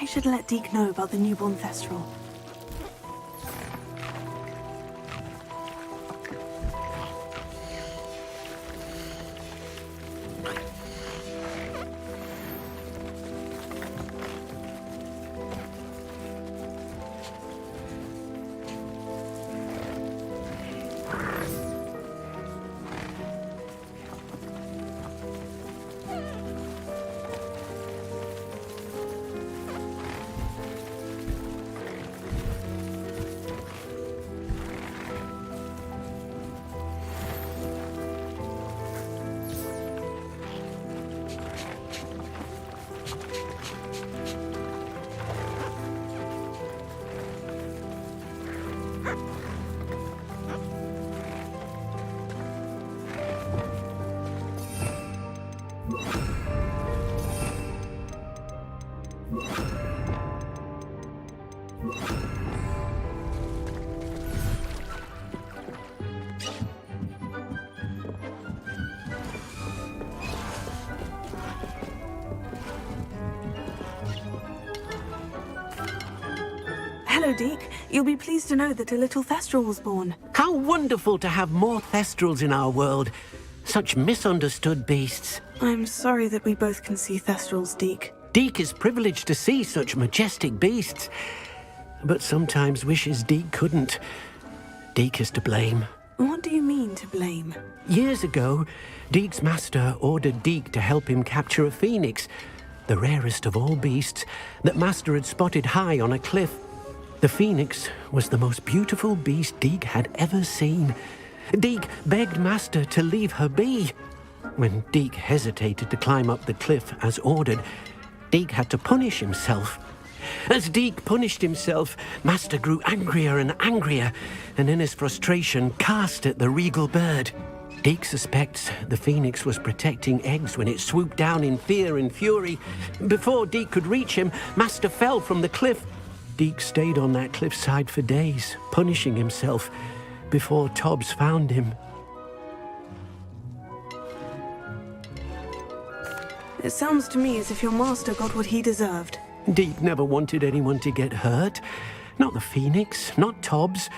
I should let Deke know about the newborn Thestral. Hello, Deke. You'll be pleased to know that a little Thestral was born.
How wonderful to have more Thestrals in our world. Such misunderstood beasts.
I'm sorry that we both can see Thestrals, Deke.
Deke is privileged to see such majestic beasts, but sometimes wishes Deke couldn't. Deke is to blame.
What do you mean, to blame?
Years ago, Deke's master ordered Deke to help him capture a phoenix, the rarest of all beasts that master had spotted high on a cliff. The phoenix was the most beautiful beast Deke had ever seen. Deke begged master to leave her be. When Deke hesitated to climb up the cliff as ordered, Deke had to punish himself. As Deke punished himself, master grew angrier and angrier, and in his frustration cast at the regal bird. Deke suspects the phoenix was protecting eggs when it swooped down in fear and fury. Before Deke could reach him, master fell from the cliff. Deke stayed on that cliffside for days, punishing himself, before Tobbs found him.
It sounds to me as if your master got what he deserved.
Deke never wanted anyone to get hurt. Not the phoenix, not Tobbs,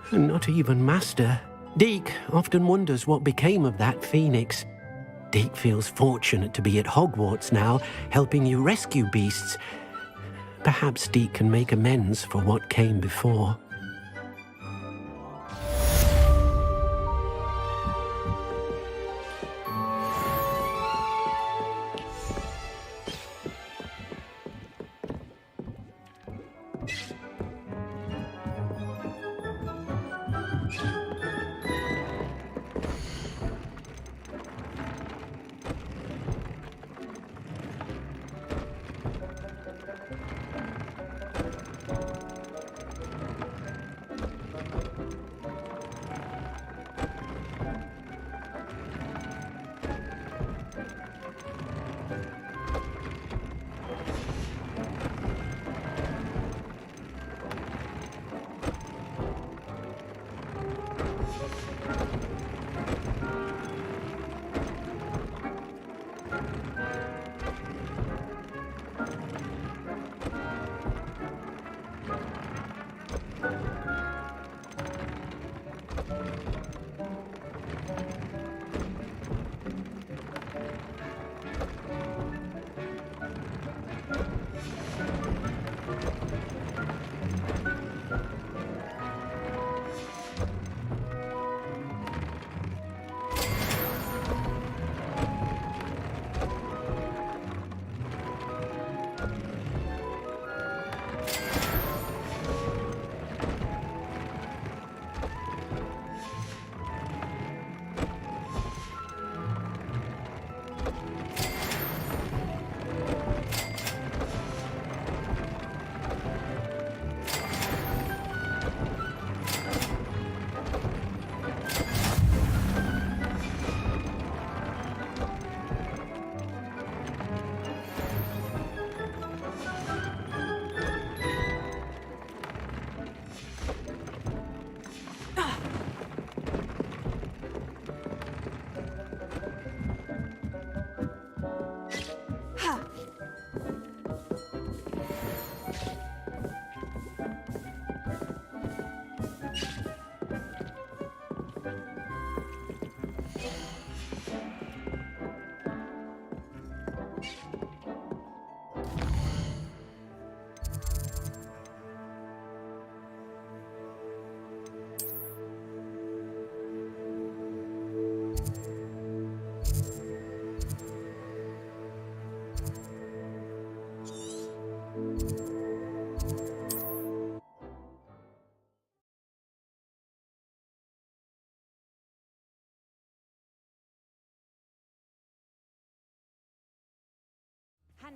and not even master. Deke often wonders what became of that phoenix. Deke feels fortunate to be at Hogwarts now, helping you rescue beasts. Perhaps Deke can make amends for what came before.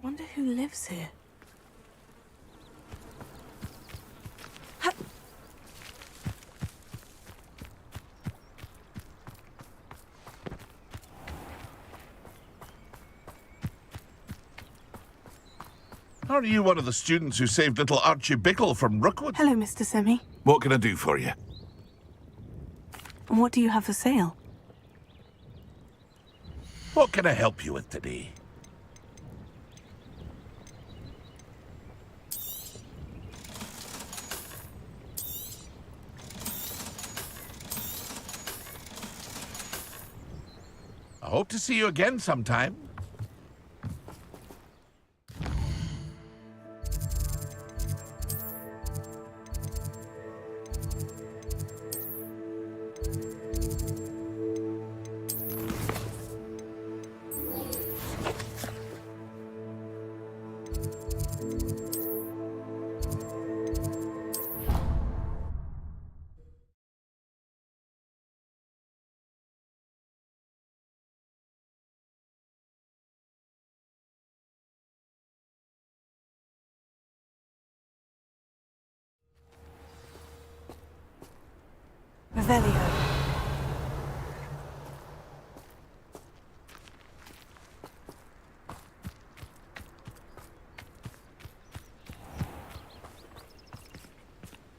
Wonder who lives here.
Are you one of the students who saved little Archie Bickle from Rookwood?
Hello, Mr. Semi.
What can I do for you?
What do you have for sale?
What can I help you with today? I hope to see you again sometime.
Revelio.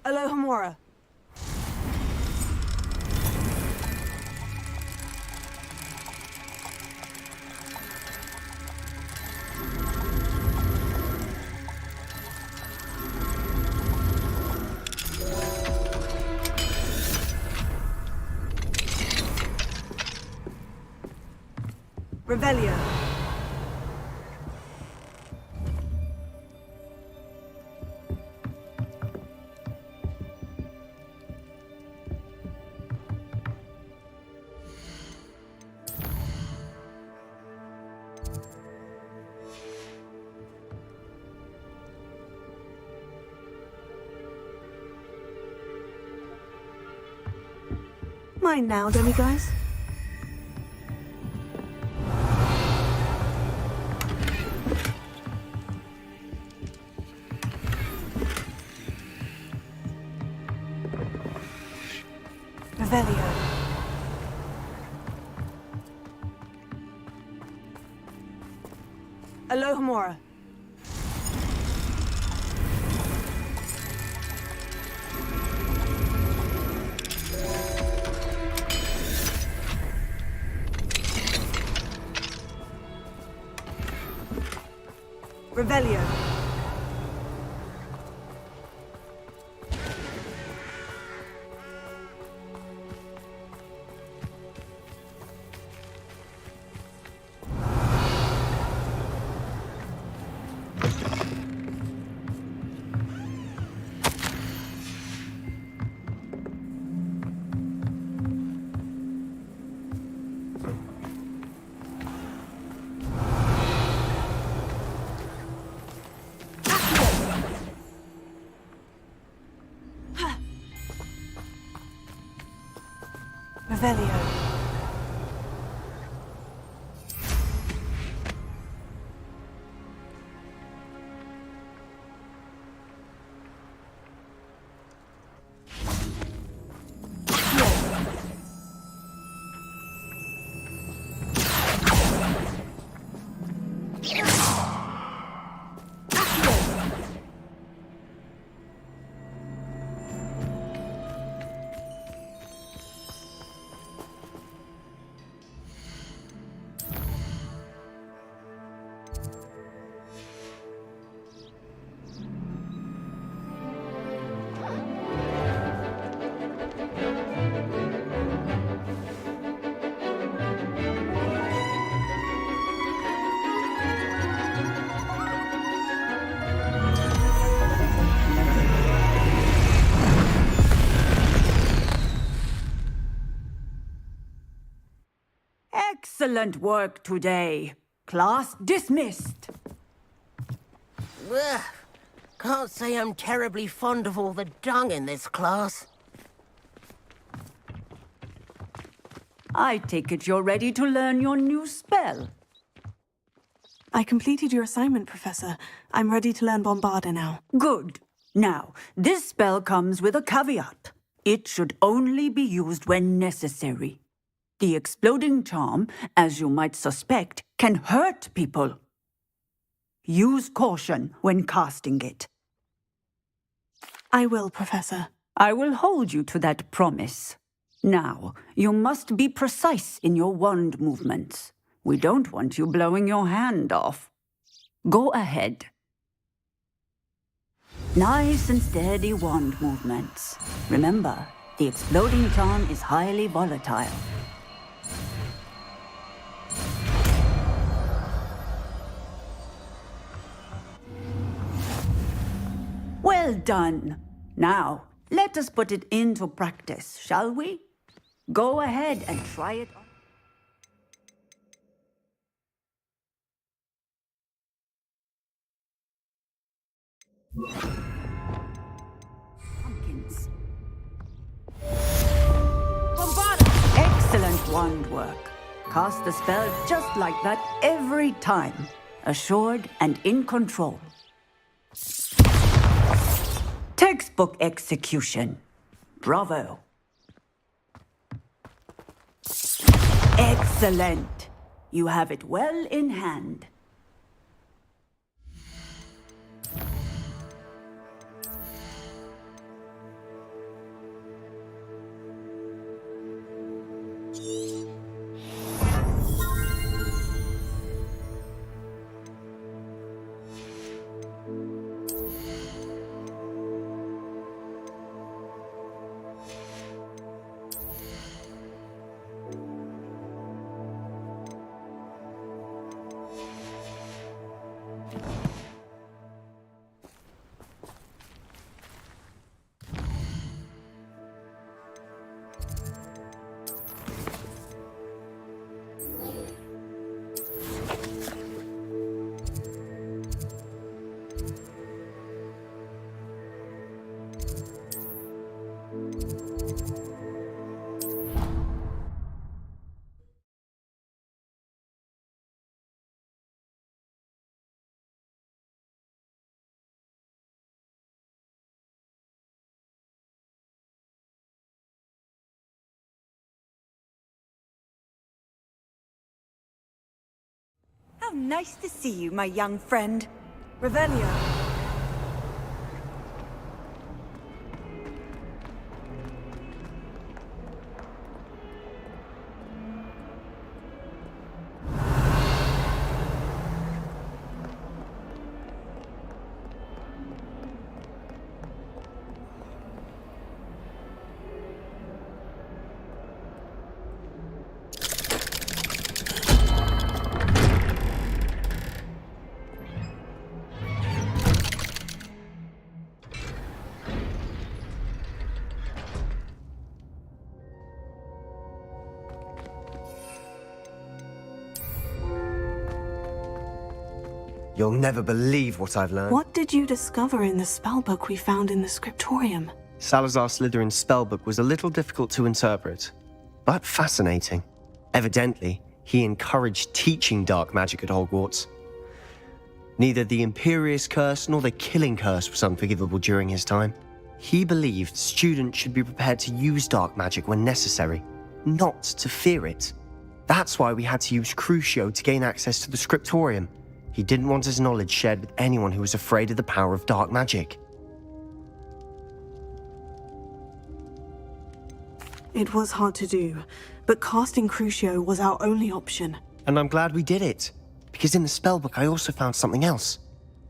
Alohomora. Revelio. Mine now, demiguise. Revelio. Alohomora. Revelio. Revelio.
Excellent work today. Class dismissed.
Ugh. Can't say I'm terribly fond of all the dung in this class.
I take it you're ready to learn your new spell.
I completed your assignment, Professor. I'm ready to learn Bombarda now.
Good. Now, this spell comes with a caveat. It should only be used when necessary. The exploding charm, as you might suspect, can hurt people. Use caution when casting it.
I will, Professor.
I will hold you to that promise. Now, you must be precise in your wand movements. We don't want you blowing your hand off. Go ahead. Nice and steady wand movements. Remember, the exploding charm is highly volatile. Well done. Now, let us put it into practice, shall we? Go ahead and try it on. Pumpkins. Bombarda! Excellent wand work. Cast the spell just like that every time. Assured and in control. Textbook execution. Bravo. Excellent. You have it well in hand. How nice to see you, my young friend. Revelio.
You'll never believe what I've learned.
What did you discover in the spellbook we found in the scriptorium?
Salazar Slytherin's spellbook was a little difficult to interpret, but fascinating. Evidently, he encouraged teaching dark magic at Hogwarts. Neither the Imperious Curse nor the Killing Curse was unforgivable during his time. He believed students should be prepared to use dark magic when necessary, not to fear it. That's why we had to use Crucio to gain access to the scriptorium. He didn't want his knowledge shared with anyone who was afraid of the power of dark magic.
It was hard to do, but casting Crucio was our only option.
And I'm glad we did it, because in the spellbook I also found something else.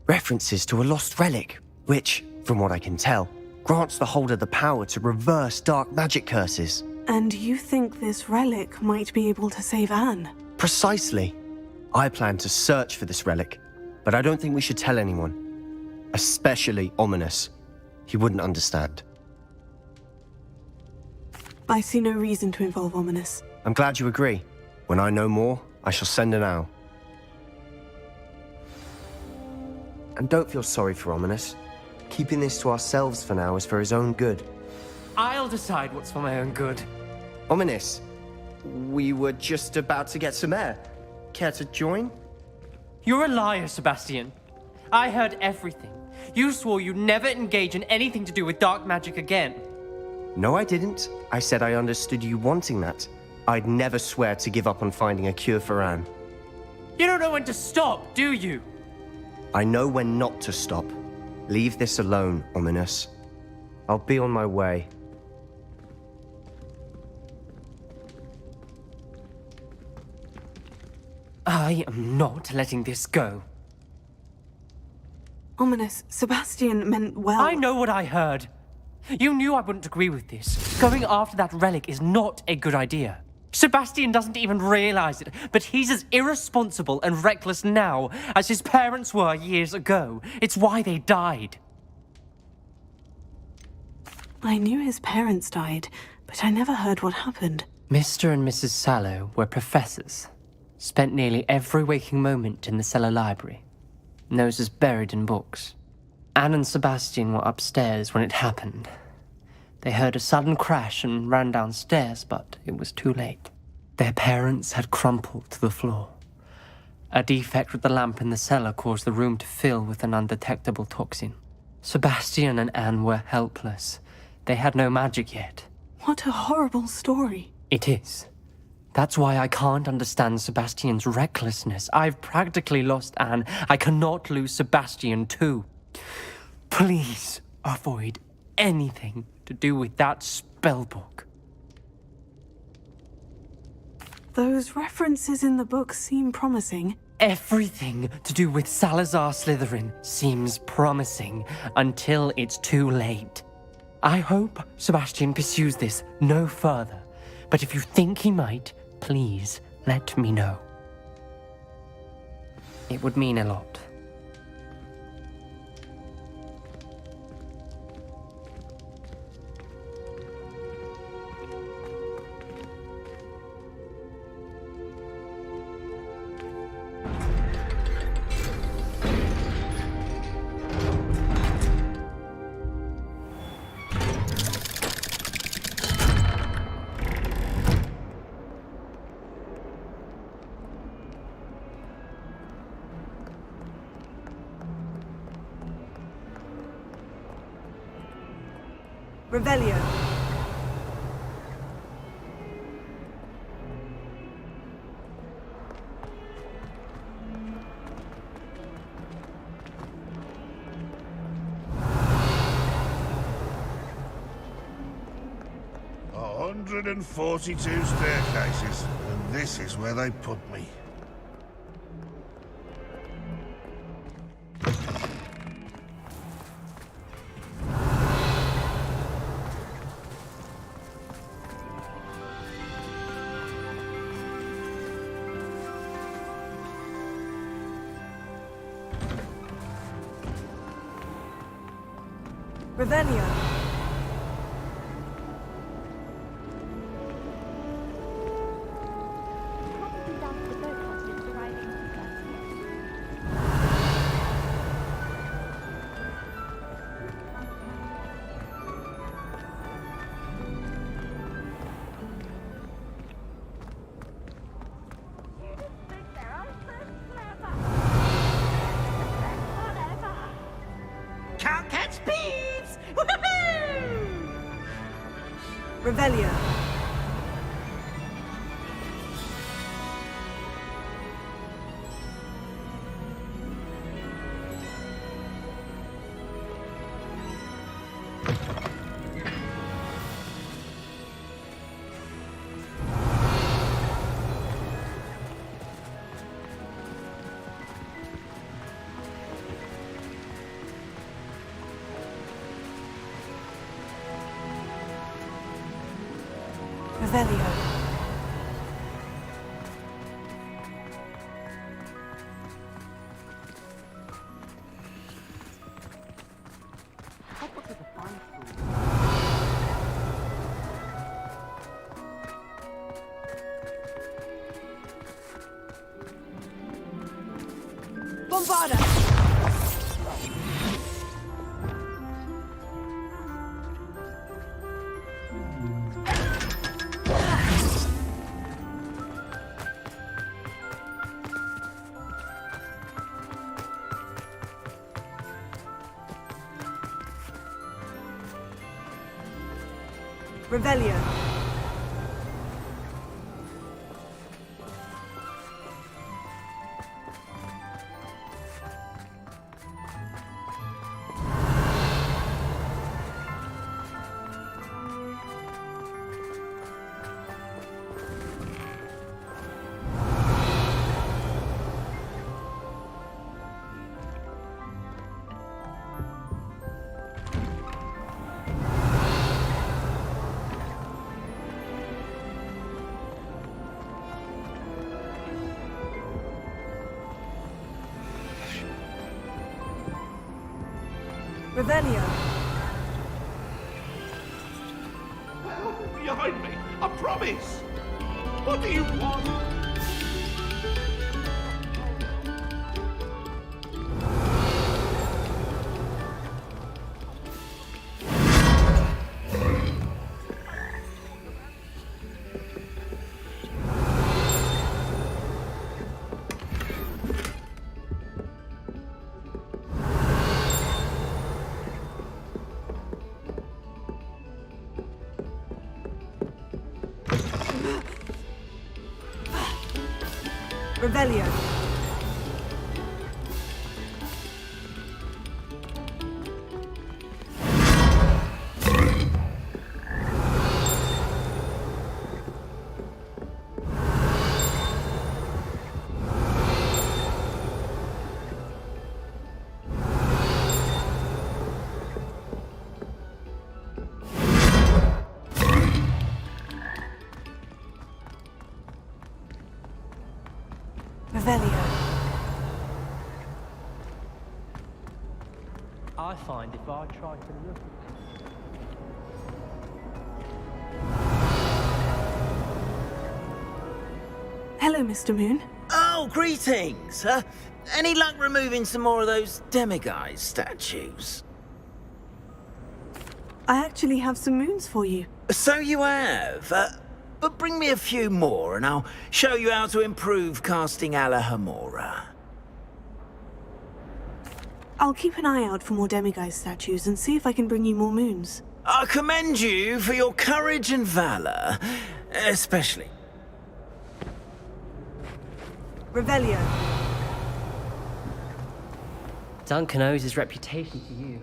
References to a lost relic, which, from what I can tell, grants the holder the power to reverse dark magic curses.
And you think this relic might be able to save Anne?
Precisely. I plan to search for this relic, but I don't think we should tell anyone. Especially Ominous. He wouldn't understand.
I see no reason to involve Ominous.
I'm glad you agree. When I know more, I shall send an owl. And don't feel sorry for Ominous. Keeping this to ourselves for now is for his own good.
I'll decide what's for my own good.
Ominous, we were just about to get some air. Care to join?
You're a liar, Sebastian. I heard everything. You swore you'd never engage in anything to do with dark magic again.
No, I didn't. I said I understood you wanting that. I'd never swear to give up on finding a cure for Anne.
You don't know when to stop, do you?
I know when not to stop. Leave this alone, Ominous. I'll be on my way.
I am not letting this go.
Ominous, Sebastian meant well.
I know what I heard. You knew I wouldn't agree with this. Going after that relic is not a good idea. Sebastian doesn't even realize it, but he's as irresponsible and reckless now as his parents were years ago. It's why they died.
I knew his parents died, but I never heard what happened.
Mr. and Mrs. Sallow were professors. Spent nearly every waking moment in the cellar library. Noses buried in books. Anne and Sebastian were upstairs when it happened. They heard a sudden crash and ran downstairs, but it was too late. Their parents had crumpled to the floor. A defect with the lamp in the cellar caused the room to fill with an undetectable toxin. Sebastian and Anne were helpless. They had no magic yet.
What a horrible story.
It is. That's why I can't understand Sebastian's recklessness. I've practically lost Anne. I cannot lose Sebastian too. Please avoid anything to do with that spellbook.
Those references in the book seem promising.
Everything to do with Salazar Slytherin seems promising until it's too late. I hope Sebastian pursues this no further, but if you think he might, please let me know. It would mean a lot.
Revelio.
A 142 staircases, and this is where they put me.
Revelio.
Can't catch thieves!
Revelio. Revelio. Bombarda! Revelio. Revelio.
Behind me! I promise! What do you want?
Revelio. Revelio.
I find if I try to look at
Hello, Mr. Moon.
Oh, greetings! Any luck removing some more of those demiguise statues?
I actually have some moons for you.
So you have. But bring me a few more and I'll show you how to improve casting Alahamora.
I'll keep an eye out for more demiguise statues and see if I can bring you more moons.
I commend you for your courage and valor, especially.
Revelio.
Duncan owes his reputation to you.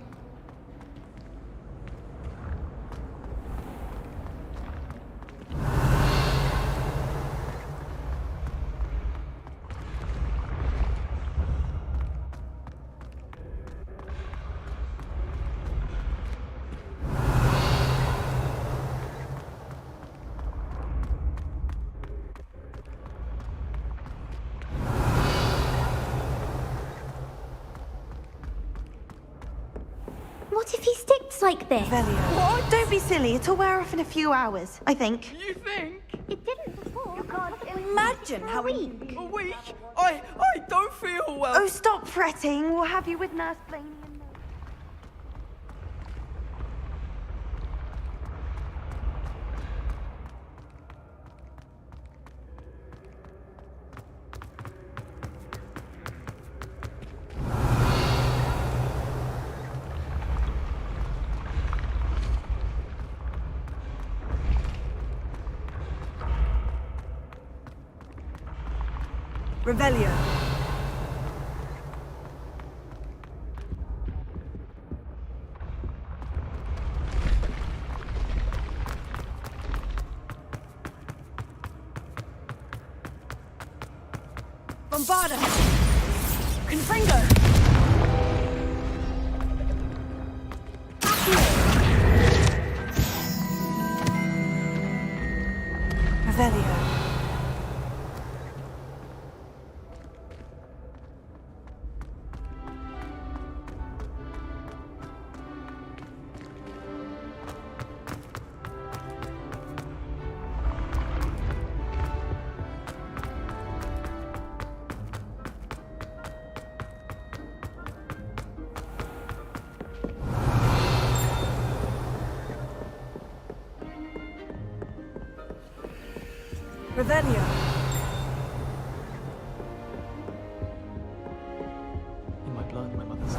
What if he sticks like this?
What? Don't be silly. It'll wear off in a few hours, I think.
You think?
It didn't before. You can't
Imagine how
a
it...
week.
A week? I don't feel well.
Oh, stop fretting. We'll have you with Nurse Blaney and Mel.
Revelio. Bombarda. Confringo. Revelio.
Revelio.
In my blood, my mother's.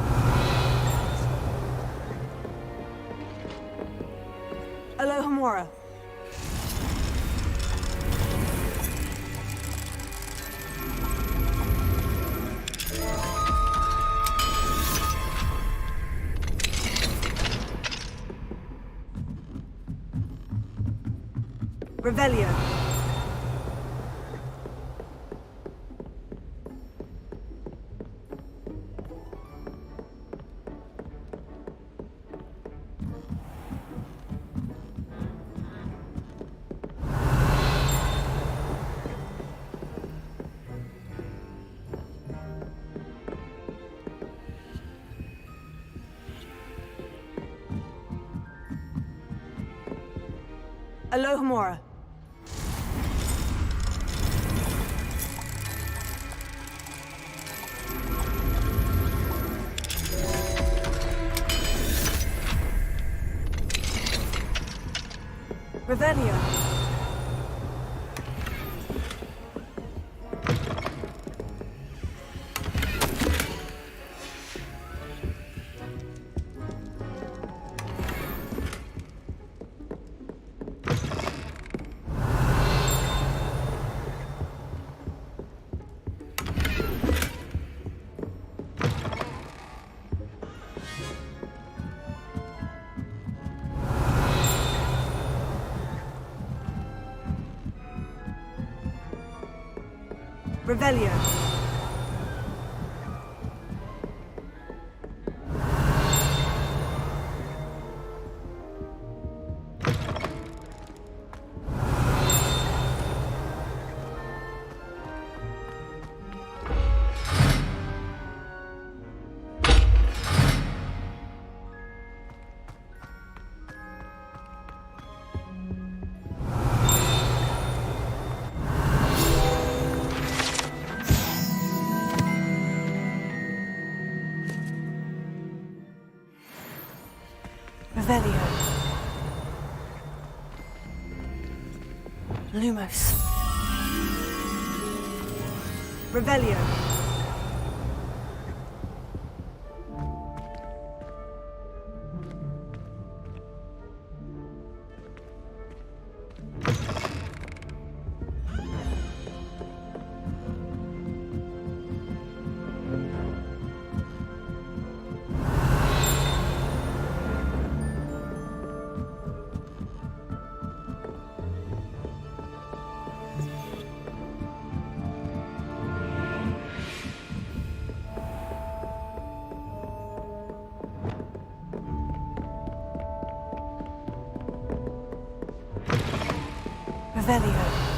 Alohomora. Revelio. Alohomora. Revelio. Revelio. Revelio. Lumos. Revelio. Revelio.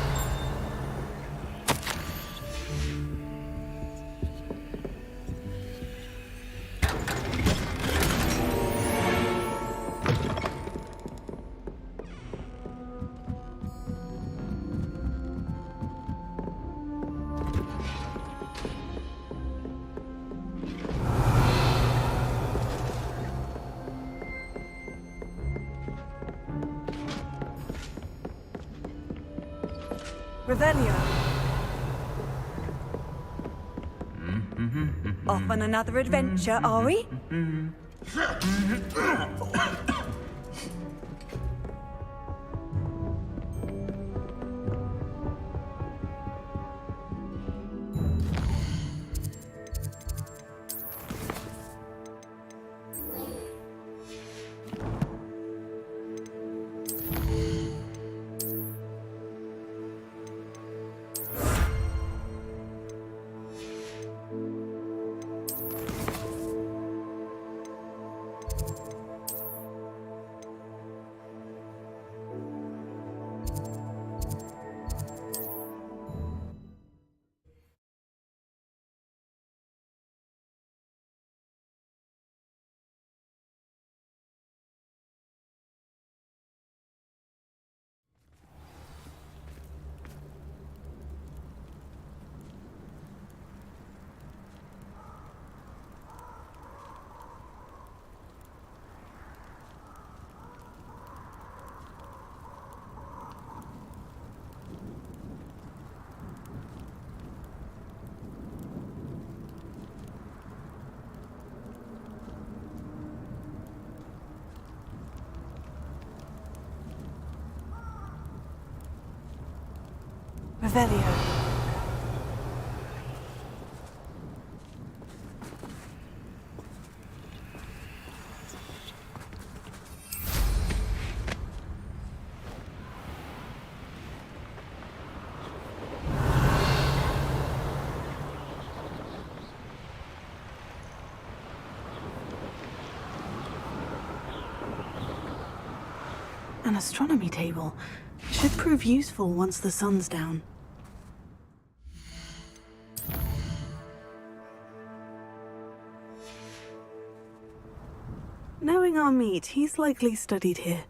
Revelio.
Off on another adventure, are we?
Revelio. An astronomy table. Should prove useful once the sun's down. Knowing our meet, he's likely studied here.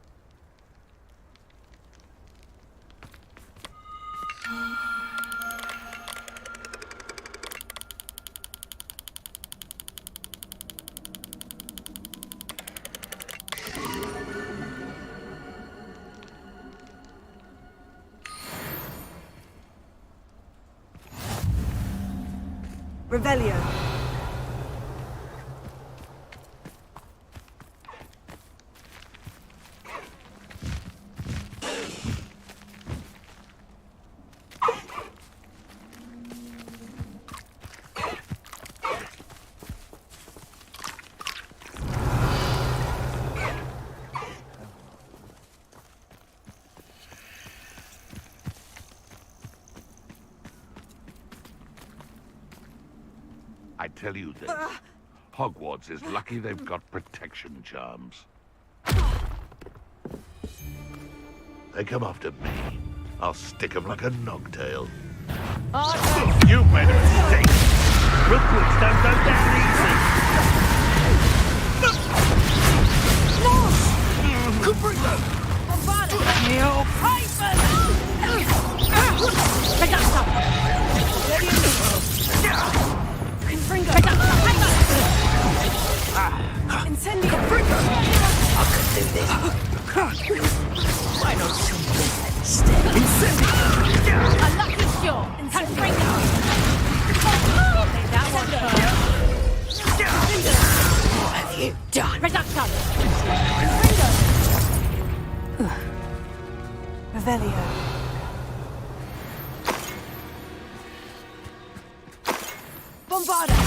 Revelio.
I tell you this, Hogwarts is lucky they've got protection charms. They come after me, I'll stick 'em like a nogtail. You made a mistake! Rookwoods don't go down easy! No! Confringo!
Neil Piper! Pick up Confringo! Pick up Incendio! Confringo!
I could do this. Why not shoot them instead? Incendio!
A lucky shot! Confringo! That one
What have you done?
Reducto!
Revelio.
Bombarda!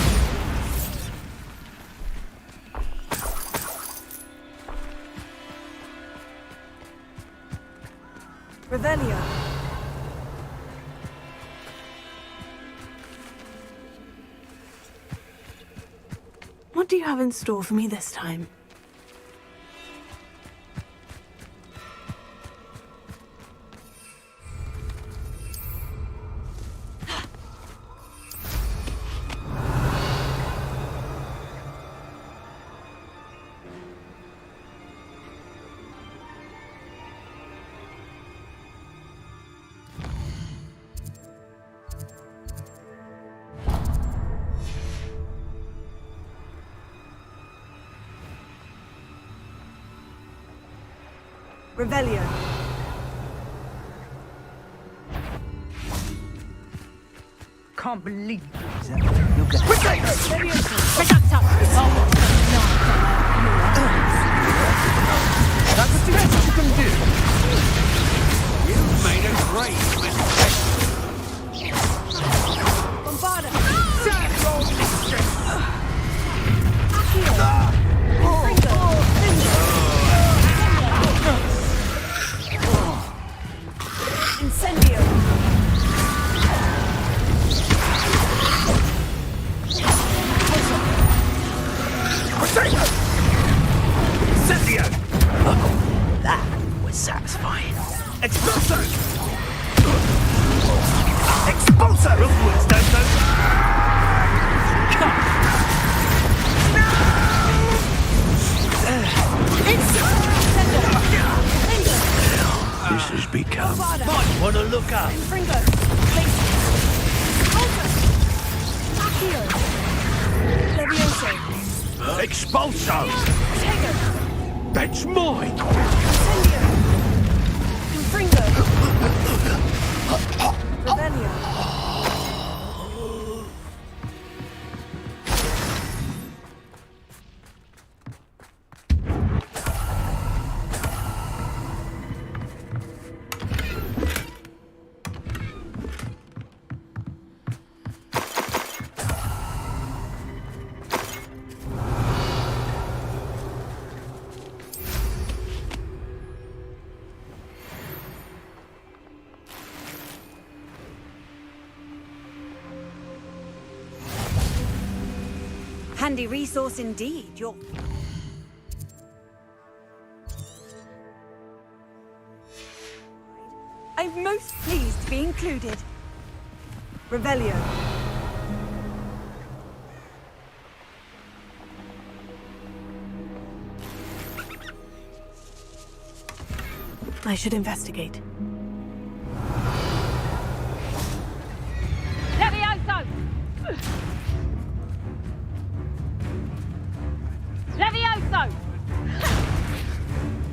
Revelio. What do you have in store for me this time? Revelio.
Can't believe
You'll get
Reducto!
That's the best you can do. You've made a great mistake.
Bombarda!
Incendio.
Incendio! That was satisfying. Expulso! Expulso! Rookwoods don't go.
This has become...
Might want to look up.
Confringo! Levioso!
Expulso!
Tego!
That's mine!
Incendio! Confringo!
Revelio.
Handy resource indeed. You're... I'm most pleased to be included.
Revelio. I should investigate.
Levioso! Levioso!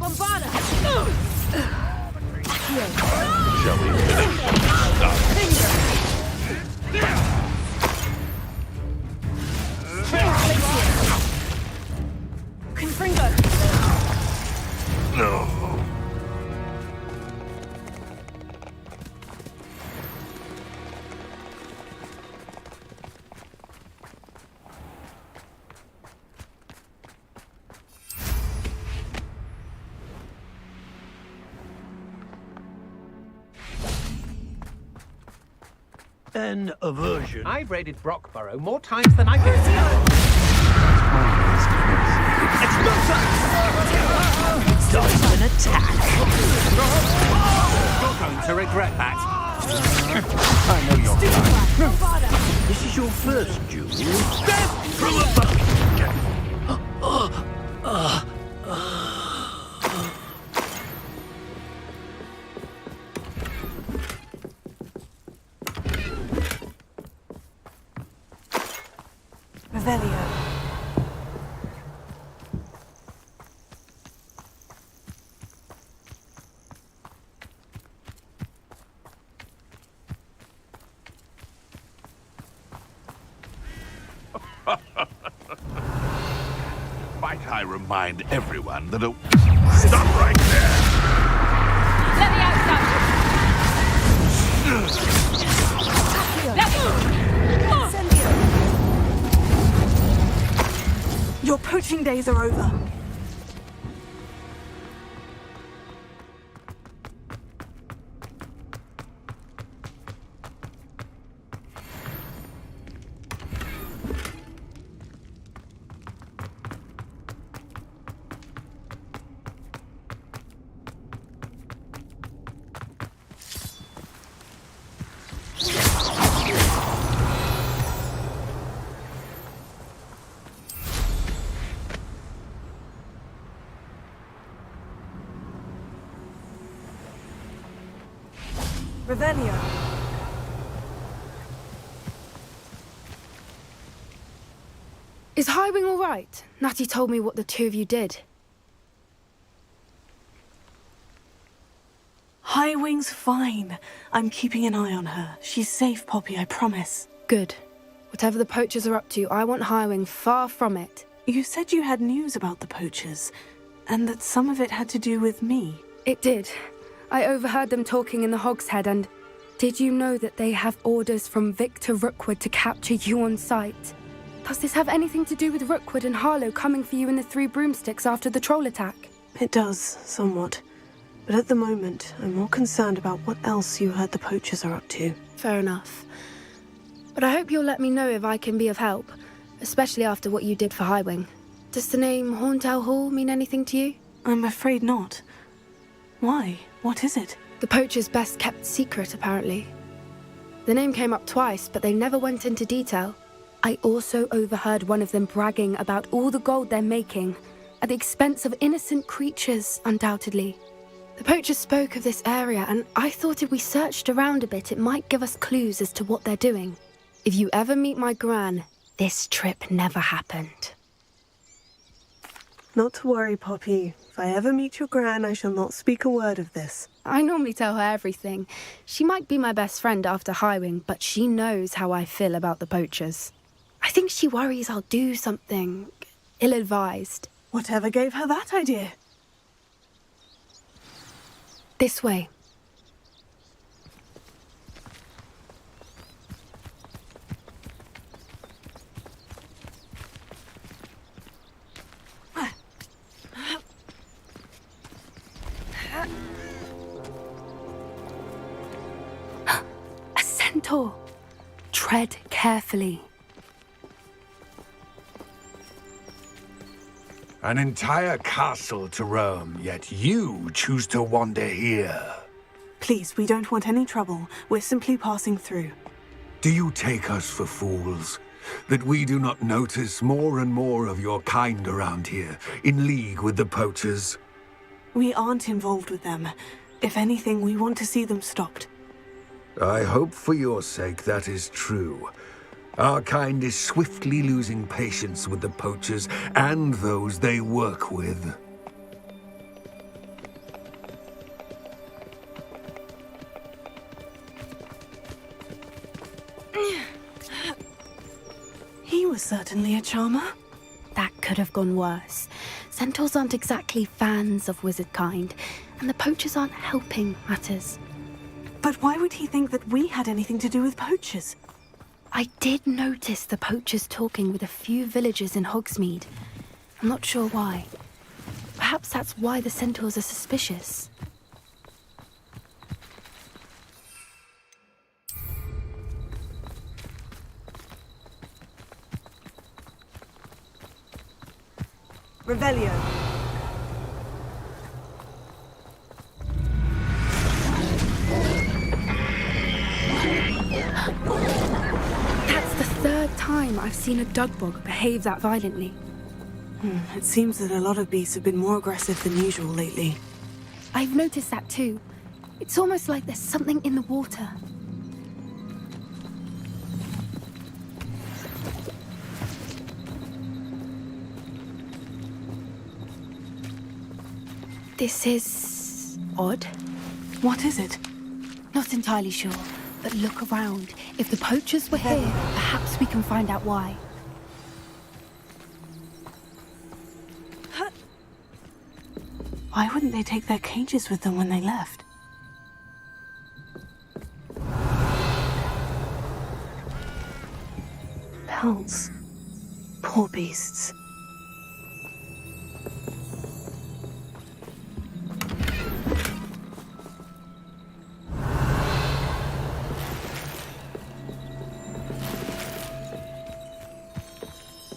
Bombarda!
Shall we finish?
Confringo!
No.
An aversion.
I've raided Brockborough more times than I can count.
Dodge an attack.
You're going to regret that. I know you're fine.
This is your first duel.
Death from above!
Revelio.
Might I remind everyone that a... Stop right there!
Your poaching days are over. Revelio.
Is Highwing all right? Natty told me what the two of you did.
Highwing's fine. I'm keeping an eye on her. She's safe, Poppy, I promise.
Good. Whatever the poachers are up to, I want Highwing far from it.
You said you had news about the poachers, and that some of it had to do with me.
It did. I overheard them talking in the Hogshead, and did you know that they have orders from Victor Rookwood to capture you on sight? Does this have anything to do with Rookwood and Harlow coming for you in the Three Broomsticks after the troll attack?
It does, somewhat. But at the moment, I'm more concerned about what else you heard the poachers are up to.
Fair enough. But I hope you'll let me know if I can be of help, especially after what you did for Highwing. Does the name Horntail Hall mean anything to you?
I'm afraid not. Why? What is it?
The poachers' best kept secret, apparently. The name came up twice, but they never went into detail. I also overheard one of them bragging about all the gold they're making, at the expense of innocent creatures, undoubtedly. The poachers spoke of this area, and I thought if we searched around a bit, it might give us clues as to what they're doing. If you ever meet my gran, this trip never happened.
Not to worry, Poppy. If I ever meet your gran, I shall not speak a word of this.
I normally tell her everything. She might be my best friend after Highwing, but she knows how I feel about the poachers. I think she worries I'll do something ill-advised.
Whatever gave her that idea?
This way. A centaur. Tread carefully.
An entire castle to roam, yet you choose to wander here.
Please, we don't want any trouble. We're simply passing through.
Do you take us for fools? That we do not notice more and more of your kind around here, in league with the poachers?
We aren't involved with them. If anything, we want to see them stopped.
I hope for your sake that is true. Our kind is swiftly losing patience with the poachers and those they work with.
He was certainly a charmer.
That could have gone worse. Centaurs aren't exactly fans of wizard kind, and the poachers aren't helping matters.
But why would he think that we had anything to do with poachers?
I did notice the poachers talking with a few villagers in Hogsmeade. I'm not sure why. Perhaps that's why the centaurs are suspicious.
Revelio.
That's the third time I've seen a dugbog behave that violently.
It seems that a lot of beasts have been more aggressive than usual lately.
I've noticed that too. It's almost like there's something in the water. This is odd.
What is it?
Not entirely sure, but look around. If the poachers were here, perhaps we can find out why.
Why wouldn't they take their cages with them when they left? Pelts. Poor beasts.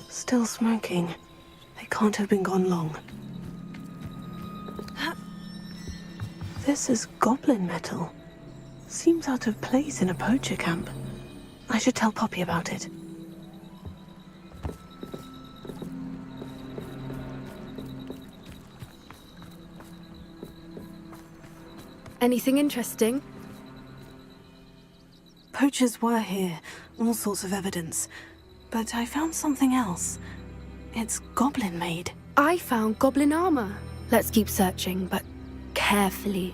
Still smoking. They can't have been gone long. This is goblin metal. Seems out of place in a poacher camp. I should tell Poppy about it.
Anything interesting?
Poachers were here. All sorts of evidence. But I found something else. It's goblin-made.
I found goblin armor. Let's keep searching, but carefully.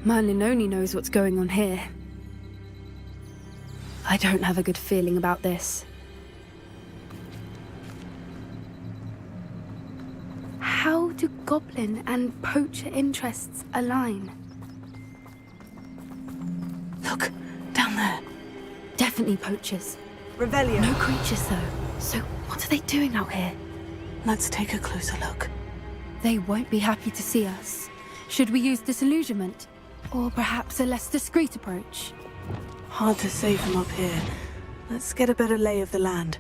Merlin only knows what's going on here. I don't have a good feeling about this. How do goblin and poacher interests align?
Look, down there.
Definitely poachers.
Revelio.
No creatures, though. So what are they doing out here?
Let's take a closer look.
They won't be happy to see us. Should we use disillusionment? Or perhaps a less discreet approach?
Hard to say from up here. Let's get a better lay of the land.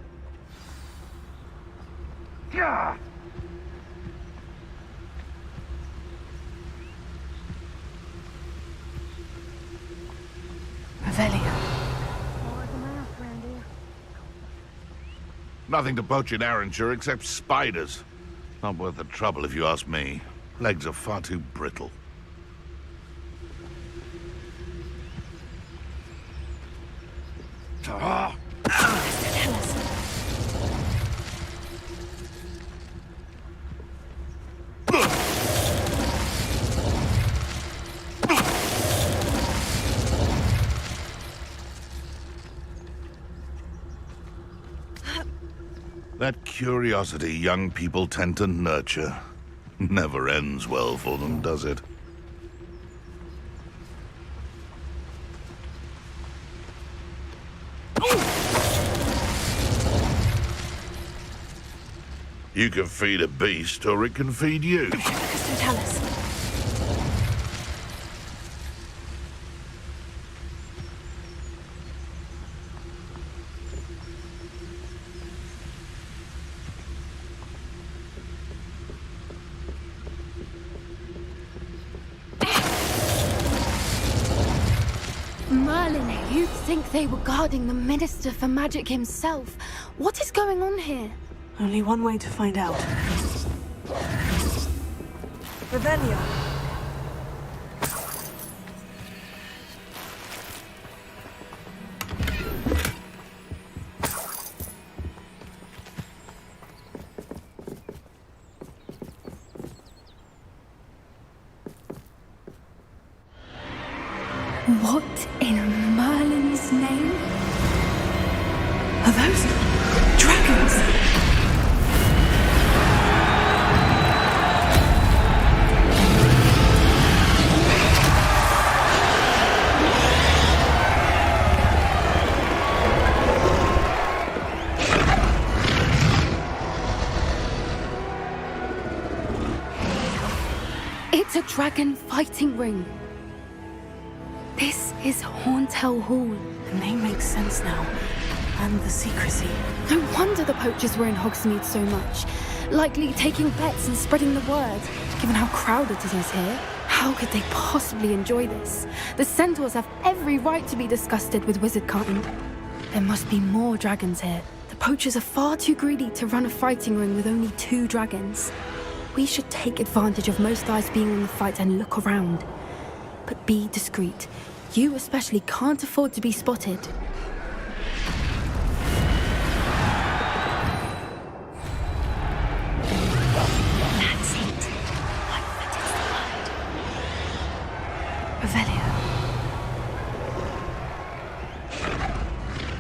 Revelio.
Nothing to poach in Arrynshire except spiders. Not worth the trouble if you ask me. Legs are far too brittle. That curiosity young people tend to nurture never ends well for them, does it? You can feed a beast, or it can feed you.
Merlin, you'd think they were guarding the Minister for Magic himself. What is going on here?
Only one way to find out.
Revelio.
What in Merlin's name?
Are those dragons?
It's a dragon fighting ring. This is Horntail Hall.
The name makes sense now. And the secrecy.
No wonder the poachers were in Hogsmeade so much. Likely taking bets and spreading the word. Given how crowded it is here, how could they possibly enjoy this? The centaurs have every right to be disgusted with wizardkind. There must be more dragons here. The poachers are far too greedy to run a fighting ring with only 2 dragons. We should take advantage of most eyes being on the fight and look around. But be discreet. You especially can't afford to be spotted.
That's it. What is the word?
Revelio.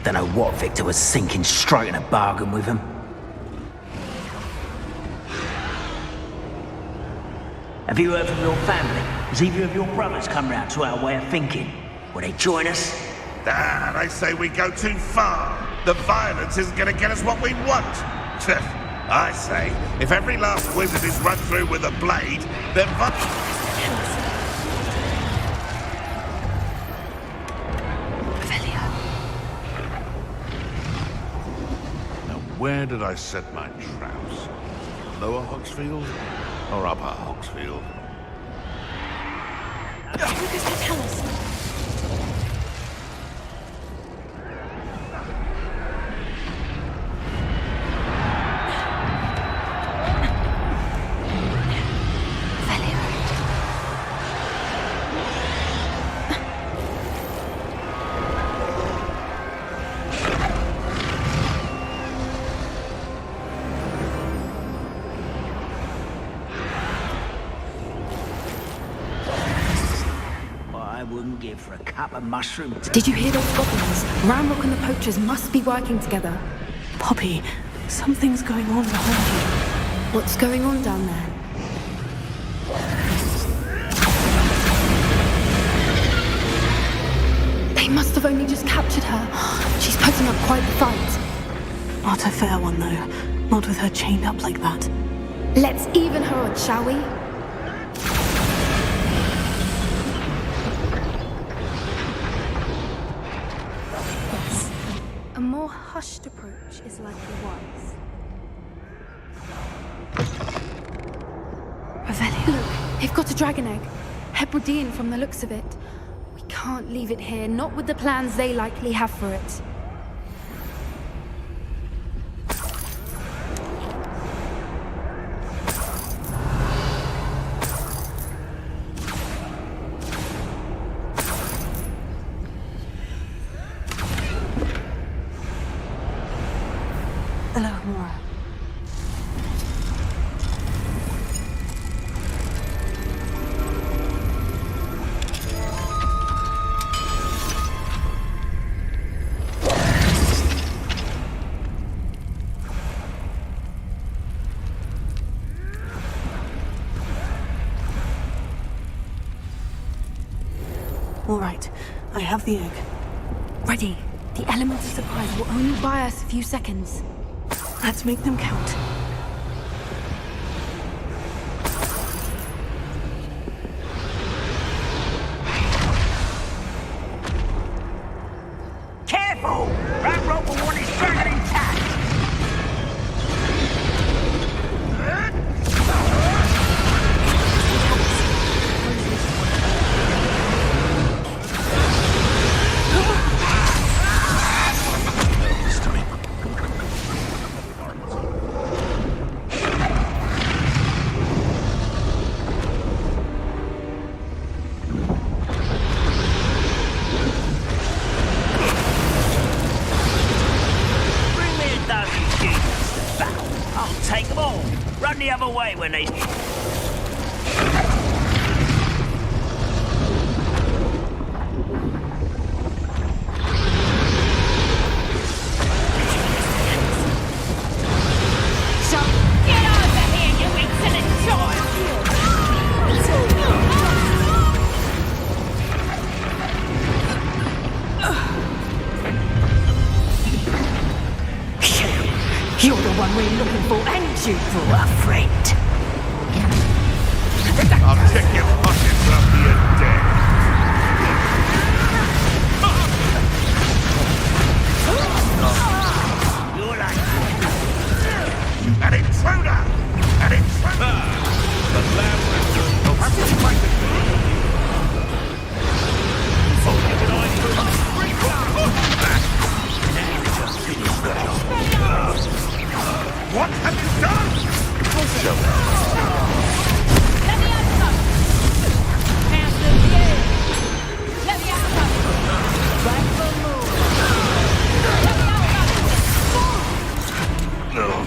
Don't know what Victor was thinking, striking a bargain with him. Have you heard from your family? Has either of your brothers come round to our way of thinking? Will they join us?
Ah, they say we go too far. The violence isn't going to get us what we want. I say, if every last wizard is run through with a blade, then Now, where did I set my traps? Lower Hogsfield or Upper Hogsfield?
What does that tell us?
Give for a cup of mushrooms.
Did you hear those goblins? Ramrock and the poachers must be working together.
Poppy, something's going on behind you.
What's going on down there? They must have only just captured her. She's putting up quite the fight.
Not a fair one, though. Not with her chained up like that.
Let's even her odds, shall we? A more hushed approach is likely wise.
Revelio.
Look, they've got a dragon egg. Hebridean from the looks of it. We can't leave it here, not with the plans they likely have for it.
Alohomora. All right, I have the egg.
Ready. The element of surprise will only buy us a few seconds.
Let's make them count.
Careful! Ramrock will want his dragon intact! turn the other way when they...
So, get over here, you insolent child!
You're the one we're looking for, and you brought a friend.
I'll check your pockets after you're dead.
You're like...
An intruder! An intruder! The labyrinth will have to fight with me. What have you done? Show me.
Let me out of Master of the air! Let me out of Back for more! Let me out of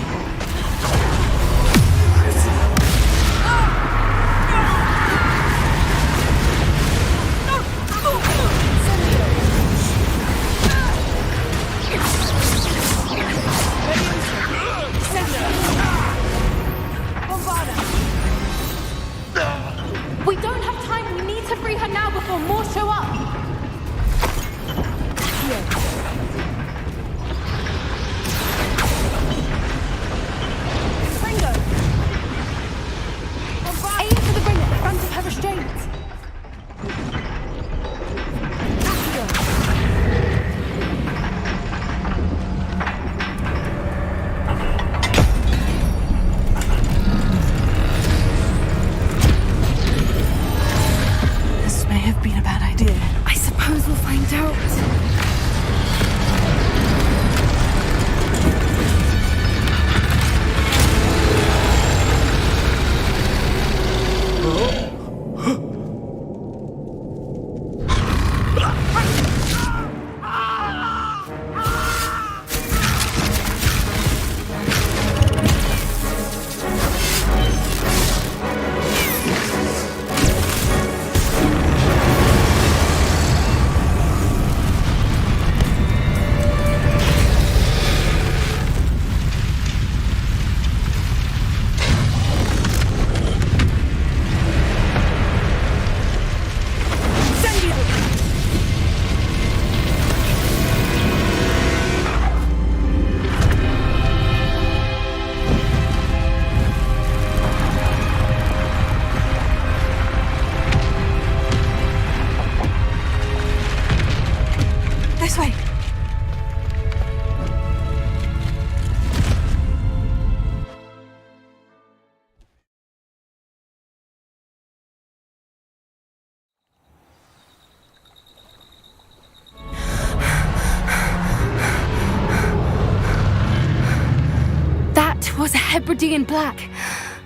We don't have time. We need to free her now before more show up. Ringo! Aim for the ring at the front of her restraints. This may have been a bad idea.
I suppose we'll find out. This way. That was a Hebridean black.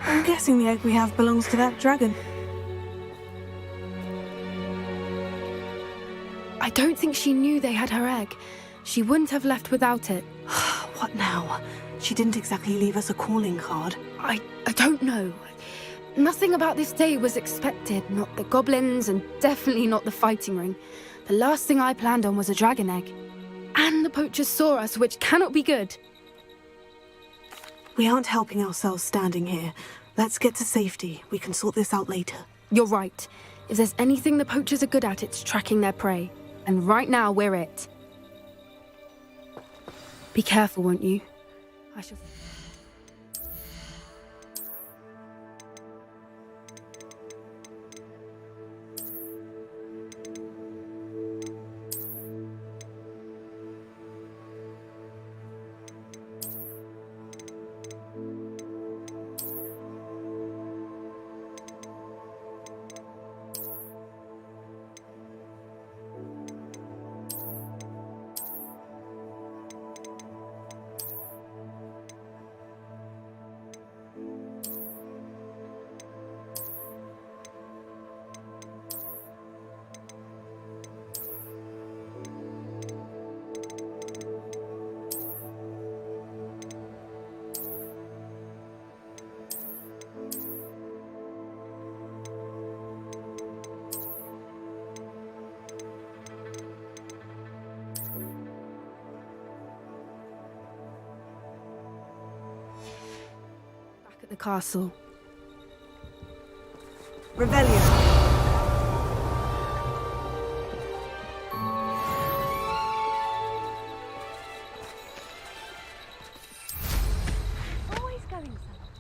I'm guessing the egg we have belongs to that dragon.
I don't think she knew they had her egg. She wouldn't have left without it.
What now? She didn't exactly leave us a calling card.
I don't know. Nothing about this day was expected. Not the goblins, and definitely not the fighting ring. The last thing I planned on was a dragon egg. And the poachers saw us, which cannot be good.
We aren't helping ourselves standing here. Let's get to safety. We can sort this out later.
You're right. If there's anything the poachers are good at, it's tracking their prey. And right now, we're it. Be careful, won't you? I shall... the castle.
Revelio.
Always going somewhere.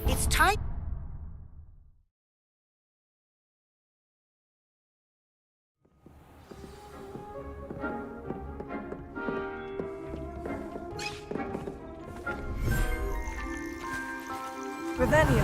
It's time.
Revelio.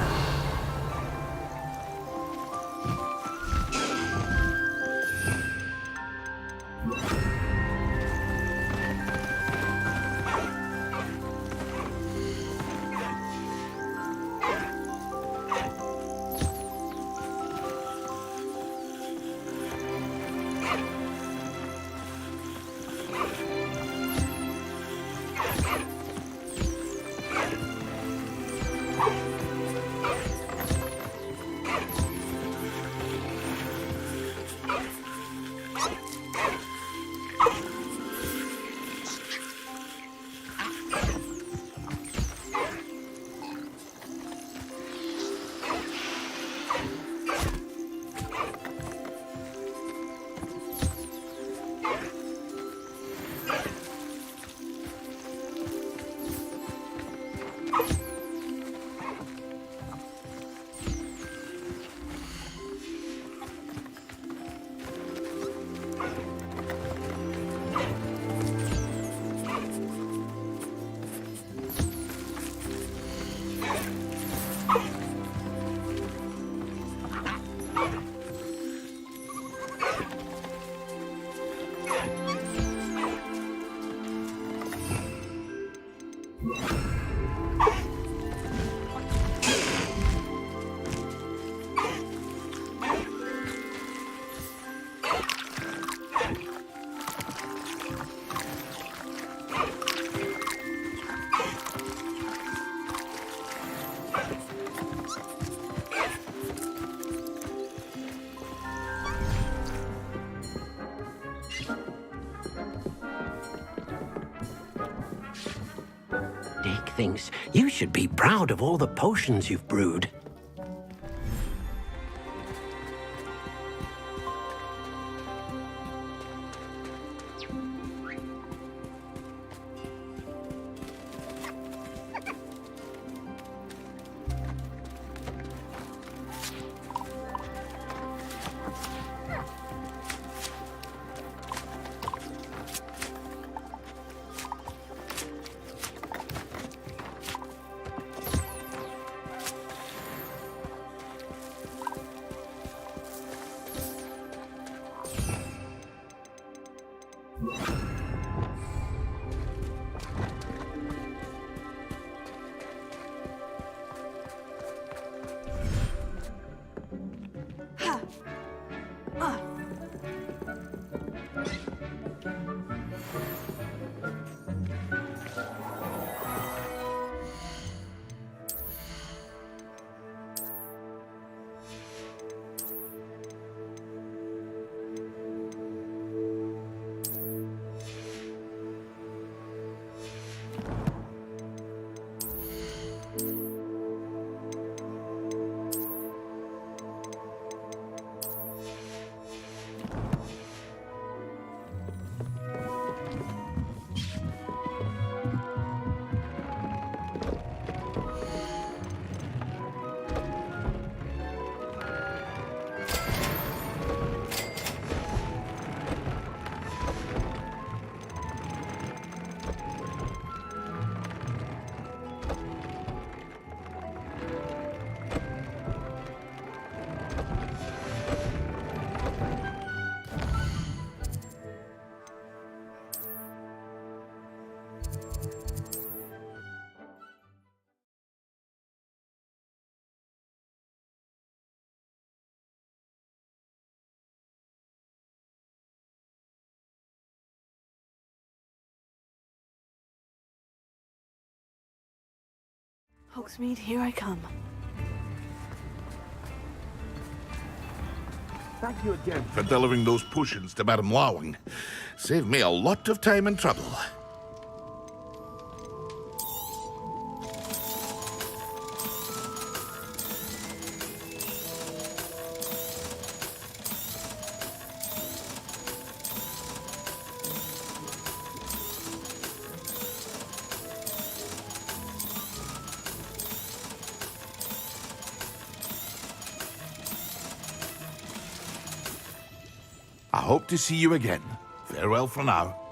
Dick thinks you should be proud of all the potions you've brewed.
Hogsmeade, here I come.
Thank you again for delivering those potions to Madame Lawing. Saved me a lot of time and trouble. I hope to see you again. Farewell for now.